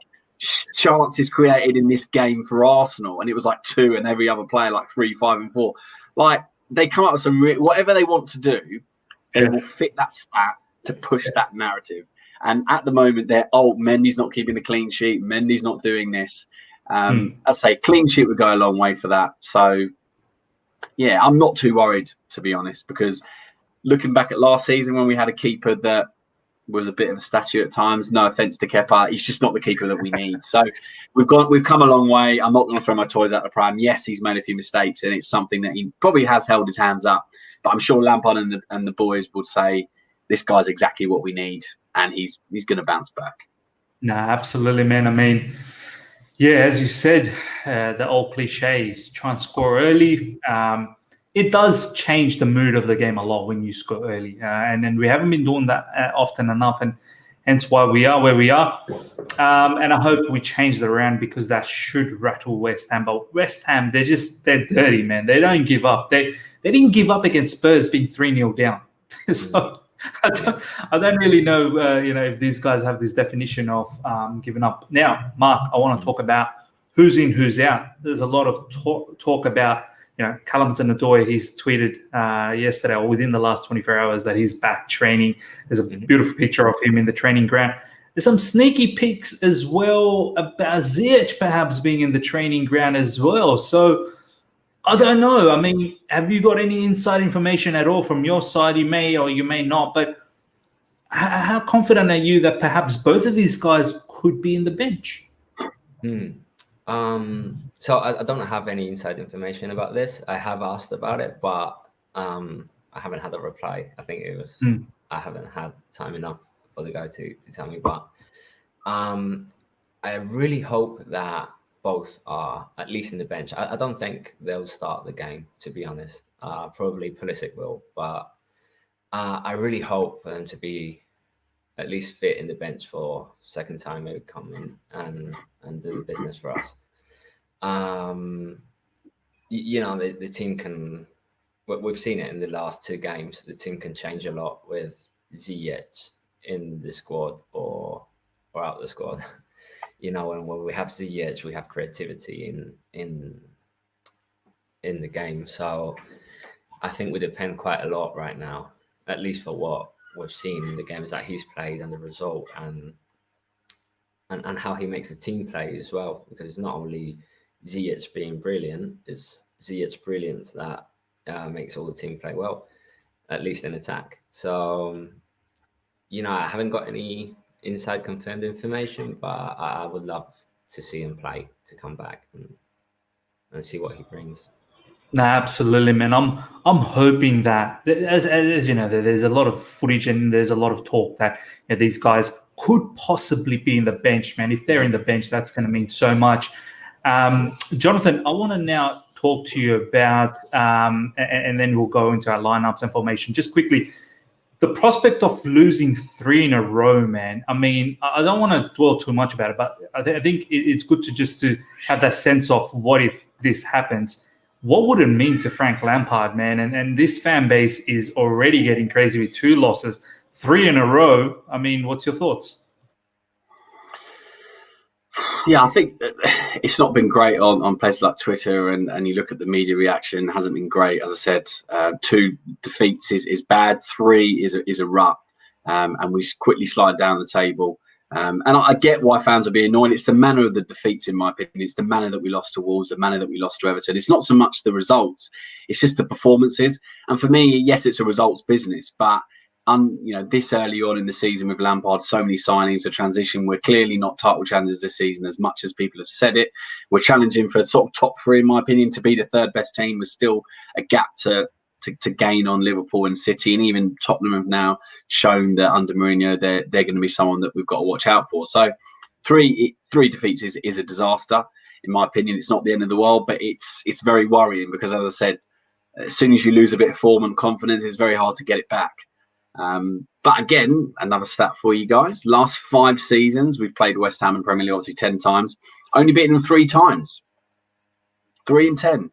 chances created in this game for Arsenal, and it was like 2, and every other player like 3, 5 and 4. Like, they come up with some whatever they want to do, they will fit that stat to push that narrative. And at the moment, Mendy's not keeping the clean sheet, Mendy's not doing this. I say clean sheet would go a long way for that. So, yeah, I'm not too worried, to be honest, because looking back at last season when we had a keeper that was a bit of a statue at times, no offence to Kepa, he's just not the keeper that we need. So we've come a long way. I'm not going to throw my toys out the pram. Yes, he's made a few mistakes, and it's something that he probably has held his hands up. But I'm sure Lampard and the boys would say this guy's exactly what we need, and he's going to bounce back. Nah, absolutely, man. I mean, yeah, as you said, the old cliches, try and score early. It does change the mood of the game a lot when you score early. And then we haven't been doing that often enough, and hence why we are where we are. And I hope we change that around, because that should rattle West Ham. But West Ham, they're dirty, man. They don't give up. They didn't give up against Spurs being 3-0 down. So I don't really know, if these guys have this definition of giving up. Now, Mark, I want to talk about who's in, who's out. There's a lot of talk about, Callum Hudson-Odoi. He's tweeted yesterday or within the last 24 hours that he's back training. There's a beautiful picture of him in the training ground. There's some sneaky pics as well about Ziyech perhaps being in the training ground as well. So I don't know. I mean, have you got any inside information at all from your side? You may or you may not, but how confident are you that perhaps both of these guys could be in the bench? So I don't have any inside information about this. I have asked about it, but I haven't had a reply. I think it was I haven't had time enough for the guy to tell me. But I really hope that both are at least in the bench. I don't think they'll start the game, to be honest. Probably Pulisic will, but I really hope for them to be at least fit in the bench for second time, maybe come in and do the business for us. The team can, we've seen it in the last two games, the team can change a lot with Ziyech in the squad or out the squad. And when we have Ziyech, we have creativity in the game. So I think we depend quite a lot right now, at least for what we've seen in the games that he's played and the result and how he makes the team play as well, because it's not only Ziyech being brilliant, it's Ziyech's brilliance that makes all the team play well, at least in attack. So, I haven't got any inside confirmed information, but I would love to see him play, to come back and see what he brings. No, absolutely, man. I'm hoping that, as you know, there's a lot of footage and there's a lot of talk that these guys could possibly be in the bench, man. If they're in the bench, that's going to mean so much. Jonathan, I want to now talk to you about, and then we'll go into our lineups and formation. Just quickly, the prospect of losing 3 in a row, man. I mean, I don't want to dwell too much about it, but I think it's good to have that sense of what if this happens. What would it mean to Frank Lampard, man? And this fan base is already getting crazy with 2 losses, 3 in a row. I mean, what's your thoughts? Yeah, I think it's not been great on places like Twitter, and you look at the media reaction, hasn't been great. As I said, 2 defeats is bad, 3 is a rut, and we quickly slide down the table. And I get why fans are being annoyed. It's the manner of the defeats, in my opinion. It's the manner that we lost to Wolves, the manner that we lost to Everton. It's not so much the results, it's just the performances. And for me, yes, it's a results business, but this early on in the season with Lampard, so many signings, the transition, we're clearly not title challengers this season as much as people have said it. We're challenging for sort of top 3, in my opinion. To be the 3rd best team was still a gap to gain on Liverpool and City, and even Tottenham have now shown that under Mourinho they're going to be someone that we've got to watch out for. So 3 defeats is a disaster, in my opinion. It's not the end of the world, but it's very worrying, because as I said, as soon as you lose a bit of form and confidence, it's very hard to get it back. But again, another stat for you guys. Last 5 seasons, we've played West Ham in Premier League, obviously 10 times. Only beaten them 3 times. 3 in 10.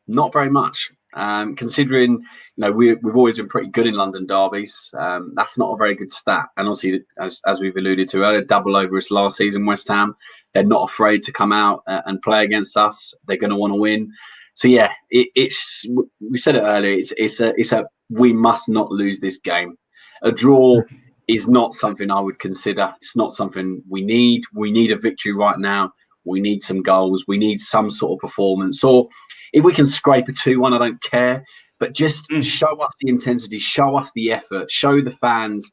Not very much. Considering, we've always been pretty good in London derbies. That's not a very good stat. And obviously, as we've alluded to earlier, double over us last season, West Ham. They're not afraid to come out and play against us. They're going to want to win. So yeah, it's we said it earlier. It's a we must not lose this game. A draw is not something I would consider. It's not something we need. We need a victory right now. We need some goals. We need some sort of performance. Or if we can scrape a 2-1, I don't care. But just show us the intensity, show us the effort, show the fans,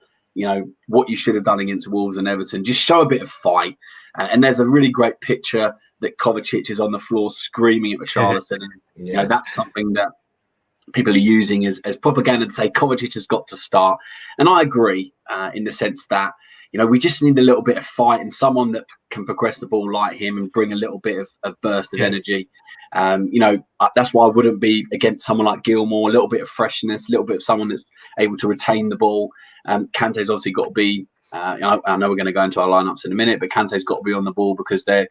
what you should have done against Wolves and Everton. Just show a bit of fight. And there's a really great picture that Kovacic is on the floor screaming at Richarlison. And that's something that people are using as propaganda to say Kovacic has got to start. And I agree in the sense that, we just need a little bit of fight and someone that can progress the ball like him and bring a little bit of burst of energy. That's why I wouldn't be against someone like Gilmour, a little bit of freshness, a little bit of someone that's able to retain the ball. Kante's obviously got to be, I know we're going to go into our lineups in a minute, but Kante's got to be on the ball because they're,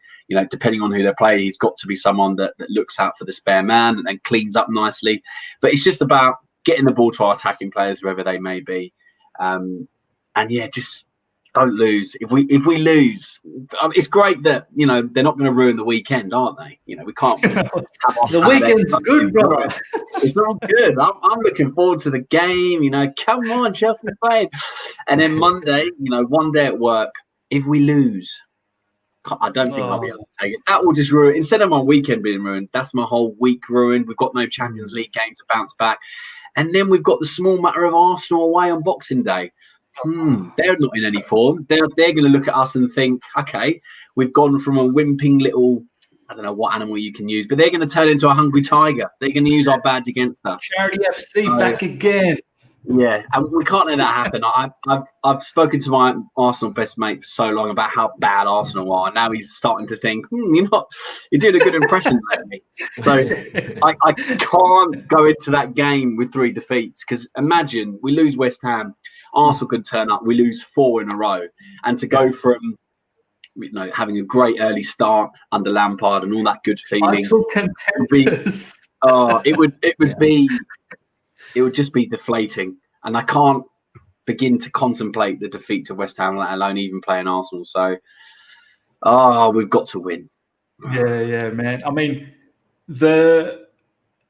depending on who they play, he's got to be someone that looks out for the spare man and cleans up nicely. But it's just about getting the ball to our attacking players, wherever they may be. Just don't lose. If we lose, it's great that they're not going to ruin the weekend, aren't they? We can't. Have the weekend's good, brother. It's not good. I'm looking forward to the game. Come on, Chelsea playing. And then Monday, one day at work. If we lose, I don't think I'll be able to take it. That will just ruin. Instead of my weekend being ruined, that's my whole week ruined. We've got no Champions League game to bounce back, and then we've got the small matter of Arsenal away on Boxing Day. They're not in any form. They're going to look at us and think, okay, we've gone from a whimpering little, I don't know what animal you can use, but they're going to turn into a hungry tiger. They're going to use our badge against us. Charity FC back again. Yeah, and we can't let that happen. I've spoken to my Arsenal best mate for so long about how bad Arsenal are, and now he's starting to think, you're doing a good impression lately. So I can't go into that game with 3 defeats because imagine we lose West Ham. Arsenal could turn up. We lose 4 in a row, and to go from having a great early start under Lampard and all that good feeling, it would just be deflating. And I can't begin to contemplate the defeat to West Ham, let alone even playing Arsenal. So, we've got to win. Yeah, man. I mean, the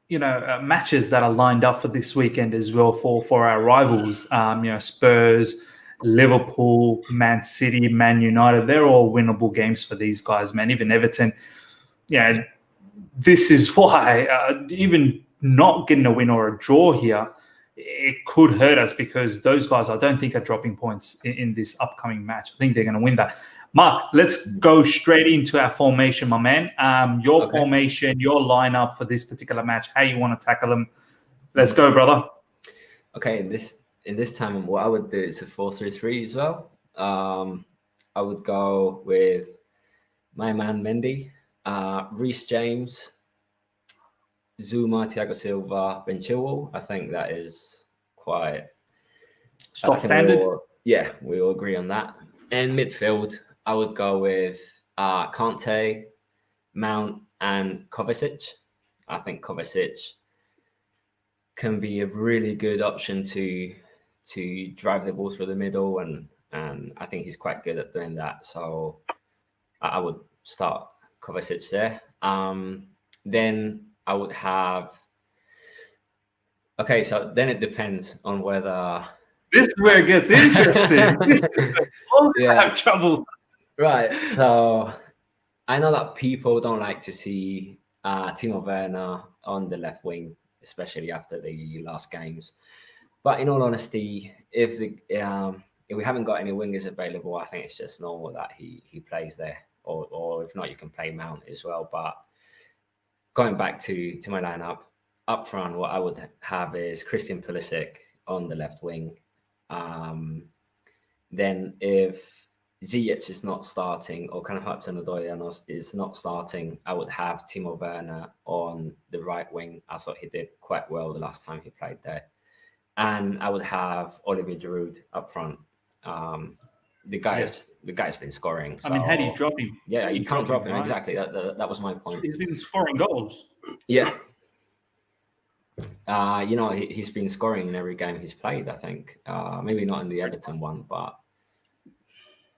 matches that are lined up for this weekend as well for our rivals, Spurs, Liverpool, Man City, Man United, they're all winnable games for these guys, man. Even Everton. Yeah, this is why even not getting a win or a draw here, it could hurt us because those guys I don't think are dropping points in this upcoming match. I think they're going to win that. Mark, let's go straight into our formation, my man. Your formation, your lineup for this particular match, how you want to tackle them. Let's go, brother. Okay, in this time, what I would do is a 4-3-3 as well. I would go with my man Mendy, Reece James, Zuma, Thiago Silva, Ben Chilwell. I think that is quite stock standard. We all agree on that. In midfield, I would go with Kante, Mount, and Kovacic. I think Kovacic can be a really good option to drive the ball through the middle, and I think he's quite good at doing that. So I would start Kovacic there. Then I would have. Okay, so then it depends on whether. This is where it gets interesting. I have trouble. Right, so I know that people don't like to see Timo Werner on the left wing, especially after the last games. But in all honesty, if we haven't got any wingers available, I think it's just normal that he plays there. Or if not, you can play Mount as well. But going back to my lineup, up front, what I would have is Christian Pulisic on the left wing. Then if Ziyech is not starting or kind of Hudson-Odoi is not starting, I would have Timo Werner on the right wing. I thought he did quite well the last time he played there. And I would have Olivier Giroud up front. The guy's been scoring. So, I mean, how do you drop him? Yeah, you can't drop him. Right? Exactly. That was my point. He's been scoring goals. Yeah. He's been scoring in every game he's played, I think. Maybe not in the Everton one, but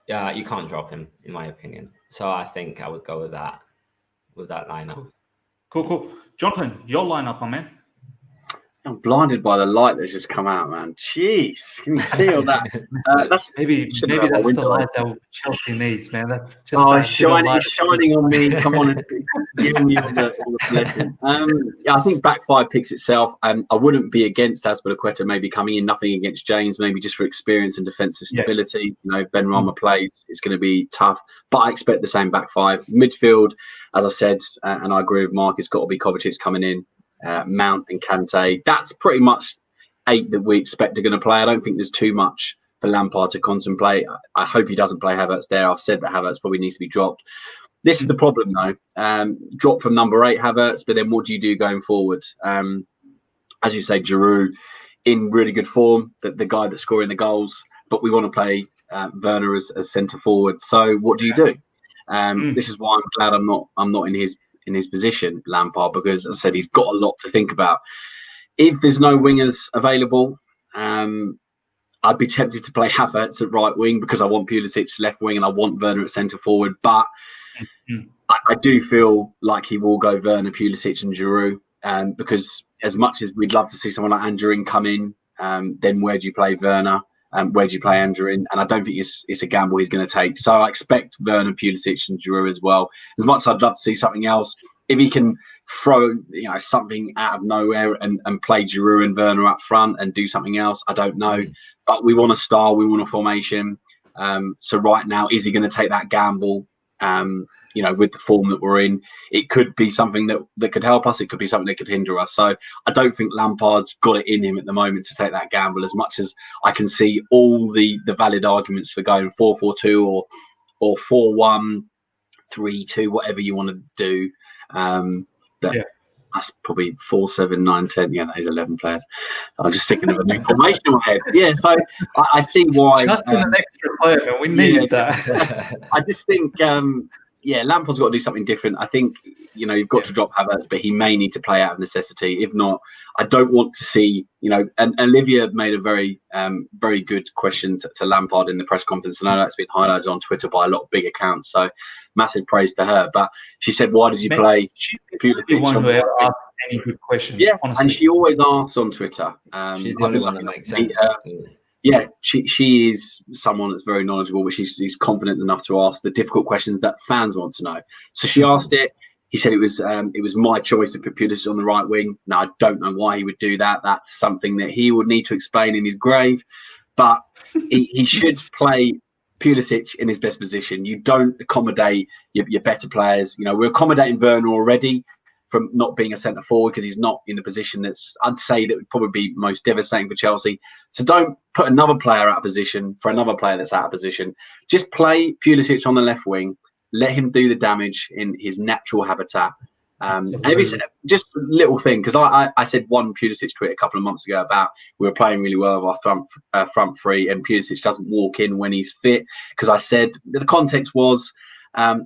you can't drop him, in my opinion. So I think I would go with that lineup. Cool. Jonathan, your lineup, my man. I'm blinded by the light that's just come out, man. Jeez, can you see all that? That's maybe that's the light that Chelsea needs, man. That's just it's shining on me. Come on, and giving me all the blessing. I think back five picks itself, and I wouldn't be against Azpilicueta maybe coming in. Nothing against James, maybe just for experience and defensive stability. Benrahma plays, it's going to be tough, but I expect the same back five. Midfield, as I said, and I agree with Mark, it's got to be Kovacic coming in. Mount and Kante. That's pretty much 8 that we expect are going to play. I don't think there's too much for Lampard to contemplate. I hope he doesn't play Havertz there. I've said that Havertz probably needs to be dropped. This is the problem, though. Drop from number 8 Havertz, but then what do you do going forward? As you say, Giroud in really good form, the guy that's scoring the goals, but we want to play Werner as centre forward. So what do you do? This is why I'm glad I'm not in his position, Lampard, because as I said, he's got a lot to think about. If there's no wingers available, I'd be tempted to play Havertz at right wing because I want Pulisic left wing and I want Werner at centre forward. But I do feel like he will go Werner, Pulisic and Giroud, because as much as we'd love to see someone like Andrew come in, then where do you play Werner? Where do you play Andrew in? And I don't think it's a gamble he's going to take. So I expect Werner, Pulisic and Giroud as well. As much as I'd love to see something else, if he can throw something out of nowhere and play Giroud and Werner up front and do something else, I don't know. But we want a style, we want a formation. So right now, is he going to take that gamble? With the form that we're in, it could be something that could help us. It could be something that could hinder us. So I don't think Lampard's got it in him at the moment to take that gamble, as much as I can see all the valid arguments for going 4-4-2 or 4-1-3-2, whatever you want to do. That's probably 4-7-9-10. Yeah, that is 11 players. I'm just thinking of a new formation in my head. Yeah, so I see why. Chuck in an extra player, man. We need that. I just think. Lampard's got to do something different. I think, you've got to drop Havertz, but he may need to play out of necessity. If not, I don't want to see, and Olivia made a very, very good question to Lampard in the press conference. And I know that's been highlighted on Twitter by a lot of big accounts. So massive praise to her. But she said, why did you play Pulisic? The one who ever asked any good questions. Yeah, honestly. And she always asks on Twitter. She's the only one that makes sense. Yeah, she is someone that's very knowledgeable, but she's confident enough to ask the difficult questions that fans want to know. So she asked it. He said it was my choice to put Pulisic on the right wing. Now, I don't know why he would do that. That's something that he would need to explain in his grave. But he should play Pulisic in his best position. You don't accommodate your better players. We're accommodating Werner already from not being a centre forward because he's not in a position that's, I'd say, that would probably be most devastating for Chelsea. So don't put another player out of position for another player that's out of position. Just play Pulisic on the left wing. Let him do the damage in his natural habitat. And it's just a little thing, because I said one Pulisic tweet a couple of months ago about we were playing really well with our front three and Pulisic doesn't walk in when he's fit, because I said the context was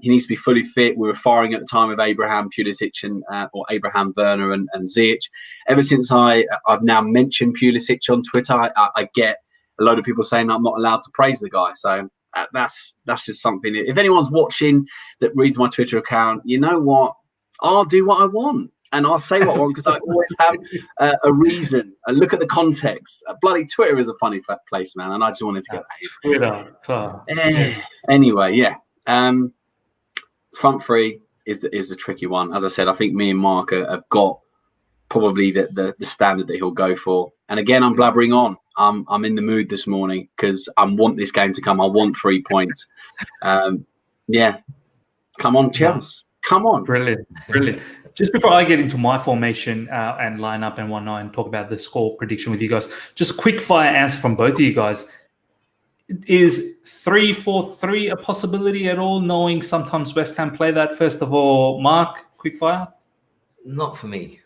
he needs to be fully fit. We were firing at the time of Abraham, Pulisic, or Abraham, Werner, and Ziyech. Ever since I've now mentioned Pulisic on Twitter, I get a load of people saying I'm not allowed to praise the guy. So that's just something. If anyone's watching that reads my Twitter account, you know what? I'll do what I want. And I'll say what I want because I always have a reason. Look at the context. Bloody Twitter is a funny place, man. And I just wanted to get that. Twitter. Anyway, yeah. Front three is the tricky one. As I said, I think me and Mark have got probably the standard that he'll go for. And again, I'm blabbering on. I'm in the mood this morning because I want this game to come. I want 3 points. Yeah. Come on, Chelsea. Come on. Brilliant. Just before I get into my formation and lineup and whatnot and talk about the score prediction with you guys, just a quick fire answer from both of you guys. Is 3-4-3 a possibility at all, knowing sometimes West Ham play that? First of all, Mark, quick fire. Not for me.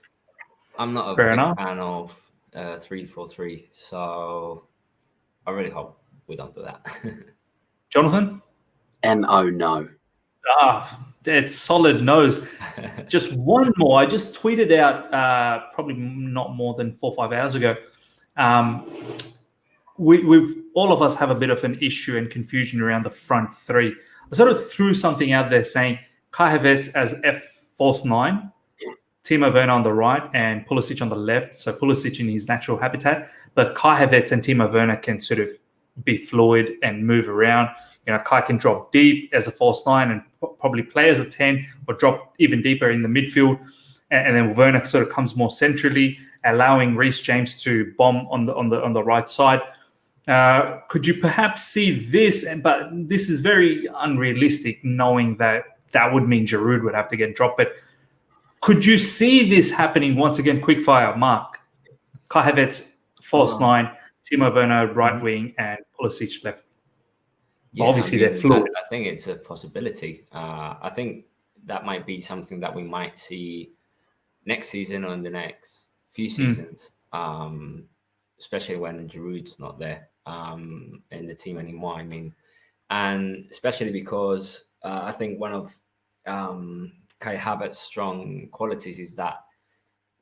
I'm not a Fair big enough. fan of 3-4-3, so I really hope we don't do that. Jonathan? N-O, no. It's solid nose. Just one more. I just tweeted out probably not more than 4 or 5 hours ago. We've all of us have a bit of an issue and confusion around the front three. I sort of threw something out there saying Kai Havertz as false 9 Timo Werner on the right and Pulisic on the left. So Pulisic in his natural habitat, but Kai Havertz and Timo Werner can sort of be fluid and move around. Kai can drop deep as a false nine and probably play as a 10 or drop even deeper in the midfield. And then Werner sort of comes more centrally, allowing Reece James to bomb on the right side. Could you perhaps see this? But this is very unrealistic, knowing that would mean Giroud would have to get dropped. But could you see this happening once again? Quickfire, Mark. Kai Havertz, false nine, Timo Werner, right wing, and Pulisic left. Yeah, obviously, they're fluid. I think it's a possibility. I think that might be something that we might see next season or in the next few seasons, especially when Giroud's not there in the team anymore. I mean, and especially because I think one of Kai Havertz's strong qualities is that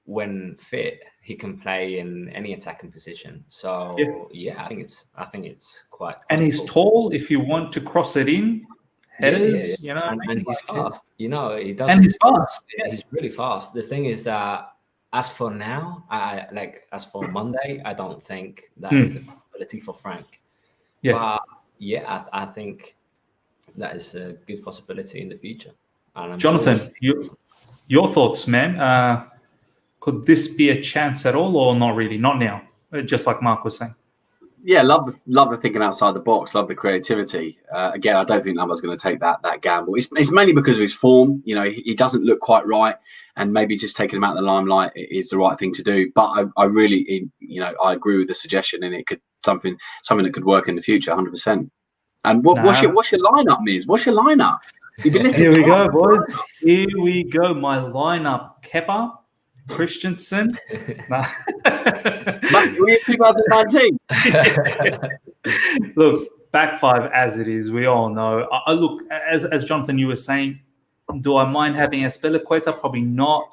when fit, he can play in any attacking position. So I think it's quite. And he's tall. If you want to cross it in, headers, and he's fast. He does. And he's fast. Yeah, he's really fast. The thing is that as for now, as for Monday, I don't think that is a possibility for Frank. Yeah, but I think that is a good possibility in the future. And Jonathan, your thoughts, man? Could this be a chance at all, or not really? Not now, just like Mark was saying. Yeah, love the thinking outside the box. Love the creativity. Again, I don't think Nava's going to take that gamble. It's mainly because of his form. He doesn't look quite right, and maybe just taking him out of the limelight is the right thing to do. But I really, I agree with the suggestion, and it could something that could work in the future, 100%. And what's your lineup, Miz? What's your lineup? You've been listening. Here we go, boys. Here we go. My lineup: Kepa, Christensen. 2019. Look, back five as it is. We all know. I look, as Jonathan, you were saying, do I mind having Azpilicueta? Probably not.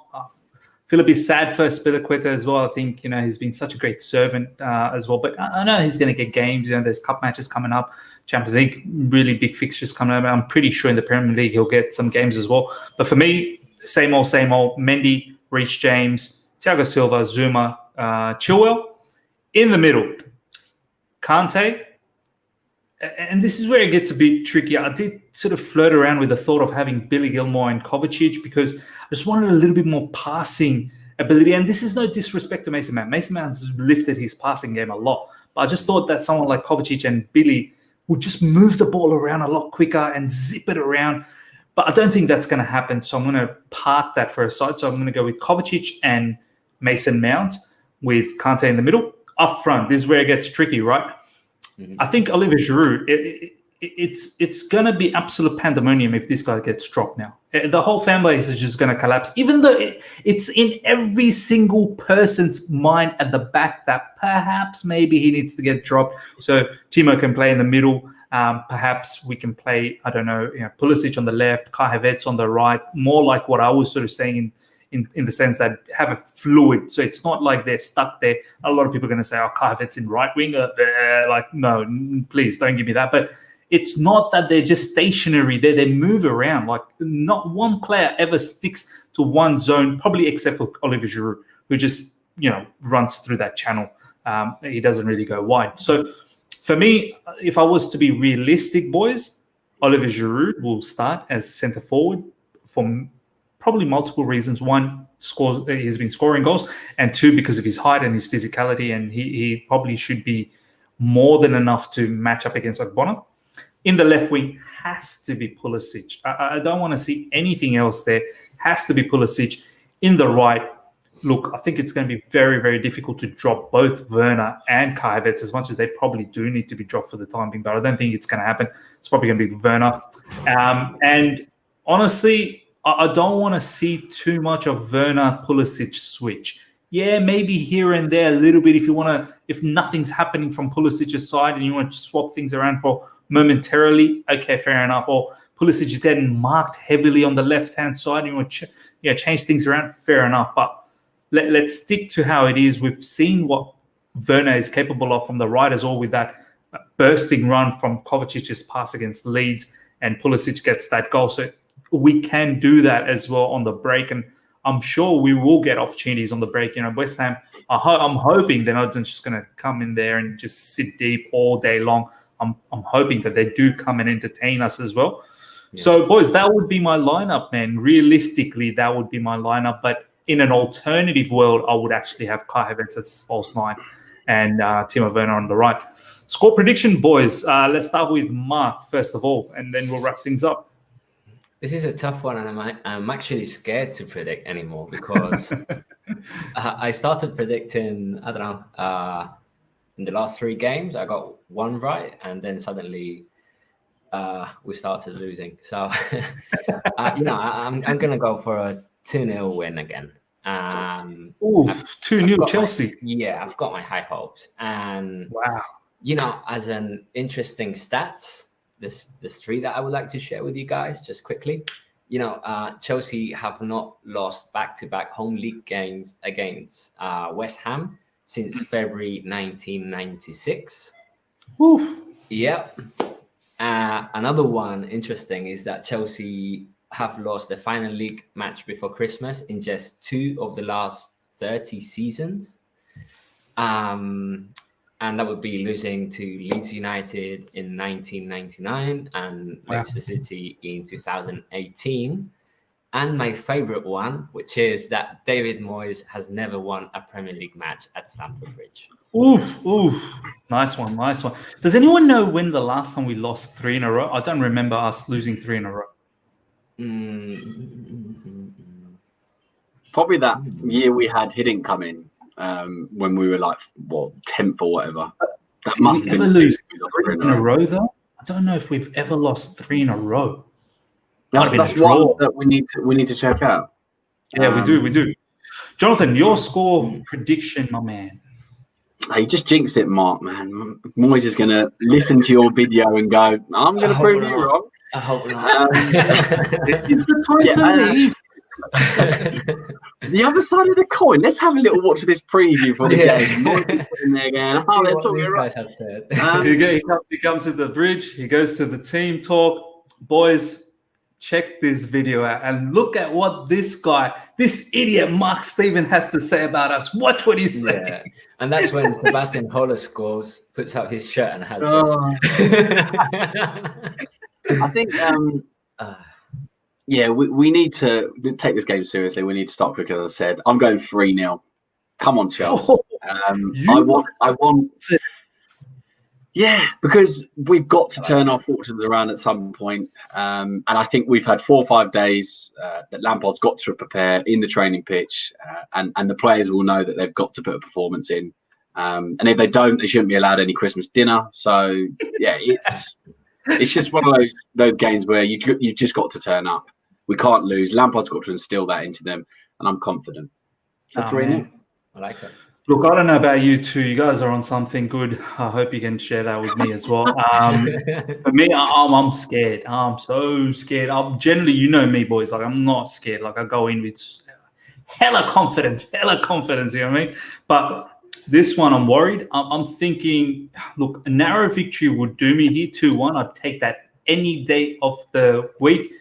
Feel a bit sad for Azpilicueta as well. I think he's been such a great servant as well. But I know he's going to get games. There's cup matches coming up, Champions League, really big fixtures coming up. I'm pretty sure in the Premier League he'll get some games as well. But for me, same old. Mendy, Reece James, Thiago Silva, Zuma, Chilwell. In the middle, Kante. And this is where it gets a bit tricky. I did sort of flirt around with the thought of having Billy Gilmour and Kovacic because I just wanted a little bit more passing ability. And this is no disrespect to Mason Mount. Mason Mount's lifted his passing game a lot. But I just thought that someone like Kovacic and Billy would just move the ball around a lot quicker and zip it around. But I don't think that's going to happen. So I'm going to park that for a side. So I'm going to go with Kovacic and Mason Mount with Kante in the middle. Up front, this is where it gets tricky, right? Mm-hmm. I think Olivier Giroud, it's going to be absolute pandemonium if this guy gets dropped now. The whole fan base is just going to collapse, even though it's in every single person's mind at the back that perhaps maybe he needs to get dropped. So Timo can play in the middle. Perhaps we can play, I don't know, Pulisic on the left, Kai Havertz on the right, more like what I was sort of saying in the sense that have a fluid. So it's not like they're stuck there. A lot of people are going to say, Kai Havertz in right wing. No, please don't give me that. But it's not that they're just stationary. They move around. Like not one player ever sticks to one zone, probably except for Olivier Giroud, who just, runs through that channel. He doesn't really go wide. So for me, if I was to be realistic, boys, Olivier Giroud will start as centre forward for probably multiple reasons. One, he's been scoring goals, and two, because of his height and his physicality, and he probably should be more than enough to match up against Ogbonna. In the left wing has to be Pulisic. I don't want to see anything else there. Has to be Pulisic. In the right, look, I think it's going to be very, very difficult to drop both Werner and Kai Havertz, as much as they probably do need to be dropped for the time being, but I don't think it's going to happen. It's probably going to be Werner. And honestly, I don't want to see too much of Werner Pulisic switch. Yeah, maybe here and there a little bit if nothing's happening from Pulisic's side and you want to swap things around for momentarily, okay, fair enough. Or Pulisic is getting marked heavily on the left-hand side and you want to change things around, fair enough. But let's stick to how it is. We've seen what Werner is capable of from the right as well with that bursting run from Kovacic's pass against Leeds, and Pulisic gets that goal. So we can do that as well on the break. And I'm sure we will get opportunities on the break. West Ham, I'm hoping they're not just going to come in there and just sit deep all day long. I'm hoping that they do come and entertain us as well. Yeah. So, boys, that would be my lineup, man. Realistically, that would be my lineup. But in an alternative world, I would actually have Kai Havertz as false 9 and Timo Werner on the right. Score prediction, boys. Let's start with Mark, first of all, and then we'll wrap things up. This is a tough one, and I'm actually scared to predict anymore because I started predicting, I don't know, in the last 3 games, I got 1 right, and then suddenly we started losing. So, I'm going to go for a 2-0 win again. 2-0 Chelsea. I've got my high hopes. And, wow. As an interesting stats, there's 3 that I would like to share with you guys just quickly. Chelsea have not lost back-to-back home league games against West Ham since February 1996. Oof. Yep. Another one interesting is that Chelsea have lost the final league match before Christmas in just 2 of the last 30 seasons. And that would be losing to Leeds United in 1999 and Leicester City in 2018. And my favorite one, which is that David Moyes has never won a Premier League match at Stamford Bridge. Oof. Nice one. Does anyone know when the last time we lost 3 in a row? I don't remember us losing 3 in a row. Probably that year we had Hiddink come in. When we were 10th or whatever. That must have been lose 3 in a row, though. I don't know if we've ever lost 3 in a row. That's one that we need to check out. Yeah, we do. Jonathan, your score prediction, my man. You just jinxed it, Mark, man. Moyes is going to listen to your video and go, I'm going to prove you wrong. I hope not. It's the time to leave. The other side of the coin. Let's have a little watch of this preview for the game. More people in there going, they're talking right. He comes to the bridge. He goes to the team talk. Boys, check this video out and look at what this idiot Mark Steven has to say about us. Watch what he's saying. Yeah. And that's when Sebastian Holler scores, puts out his shirt and has this. I think... we need to take this game seriously. We need to stop because, as I said, I'm going 3-0. Come on, Chelsea. I want. Yeah, because we've got to turn our fortunes around at some point. And I think we've had 4 or 5 days that Lampard's got to prepare in the training pitch, and the players will know that they've got to put a performance in. And if they don't, they shouldn't be allowed any Christmas dinner. So yeah, it's just one of those games where you just got to turn up. We can't lose. Lampard's got to instill that into them, and I'm confident. So 3-0. I like it. Look, I don't know about you two. You guys are on something good. I hope you can share that with me as well. For me, I'm scared. I'm so scared. I'm generally, you know me, boys. I'm not scared. I go in with hella confidence. You know what I mean? But this one, I'm worried. I'm thinking, look, a narrow victory would do me here, 2-1. I'd take that any day of the week.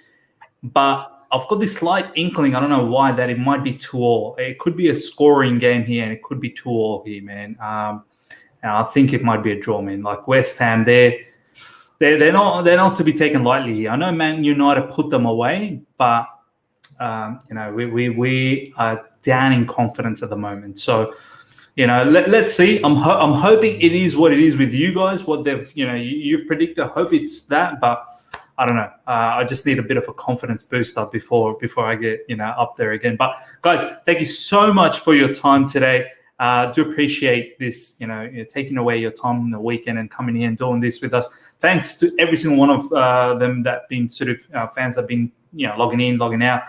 But I've got this slight inkling, I don't know why, that it might be 2-2. It could be a scoring game here, and it could be 2-2 here, man. And I think it might be a draw, man. West Ham, they're not to be taken lightly here. I know Man United put them away, but we are down in confidence at the moment. So, let's see. I'm hoping it is what it is with you guys. What they've, you've predicted. I hope it's that, but I don't know. I just need a bit of a confidence boost up before I get up there again. But guys, thank you so much for your time today. Do appreciate this. Taking away your time on the weekend and coming here and doing this with us. Thanks to every single one of them that been sort of fans that have been logging in, logging out,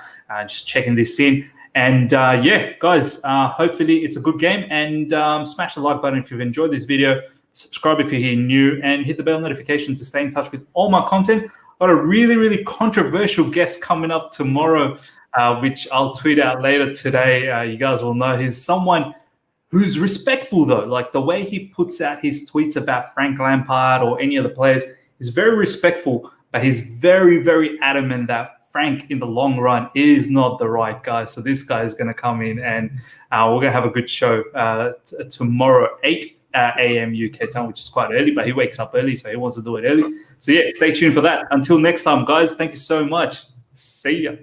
just checking this in. And guys, hopefully it's a good game. And smash the like button if you've enjoyed this video. Subscribe if you're here new, and hit the bell notification to stay in touch with all my content. Got a really, really controversial guest coming up tomorrow, which I'll tweet out later today. You guys will know. He's someone who's respectful, though. The way he puts out his tweets about Frank Lampard or any other players is very respectful, but he's very, very adamant that Frank in the long run is not the right guy. So this guy is going to come in, and we're going to have a good show tomorrow, 8 a.m. UK time, which is quite early, but he wakes up early, so he wants to do it early. So yeah, stay tuned for that. Until next time, guys, thank you so much. See ya.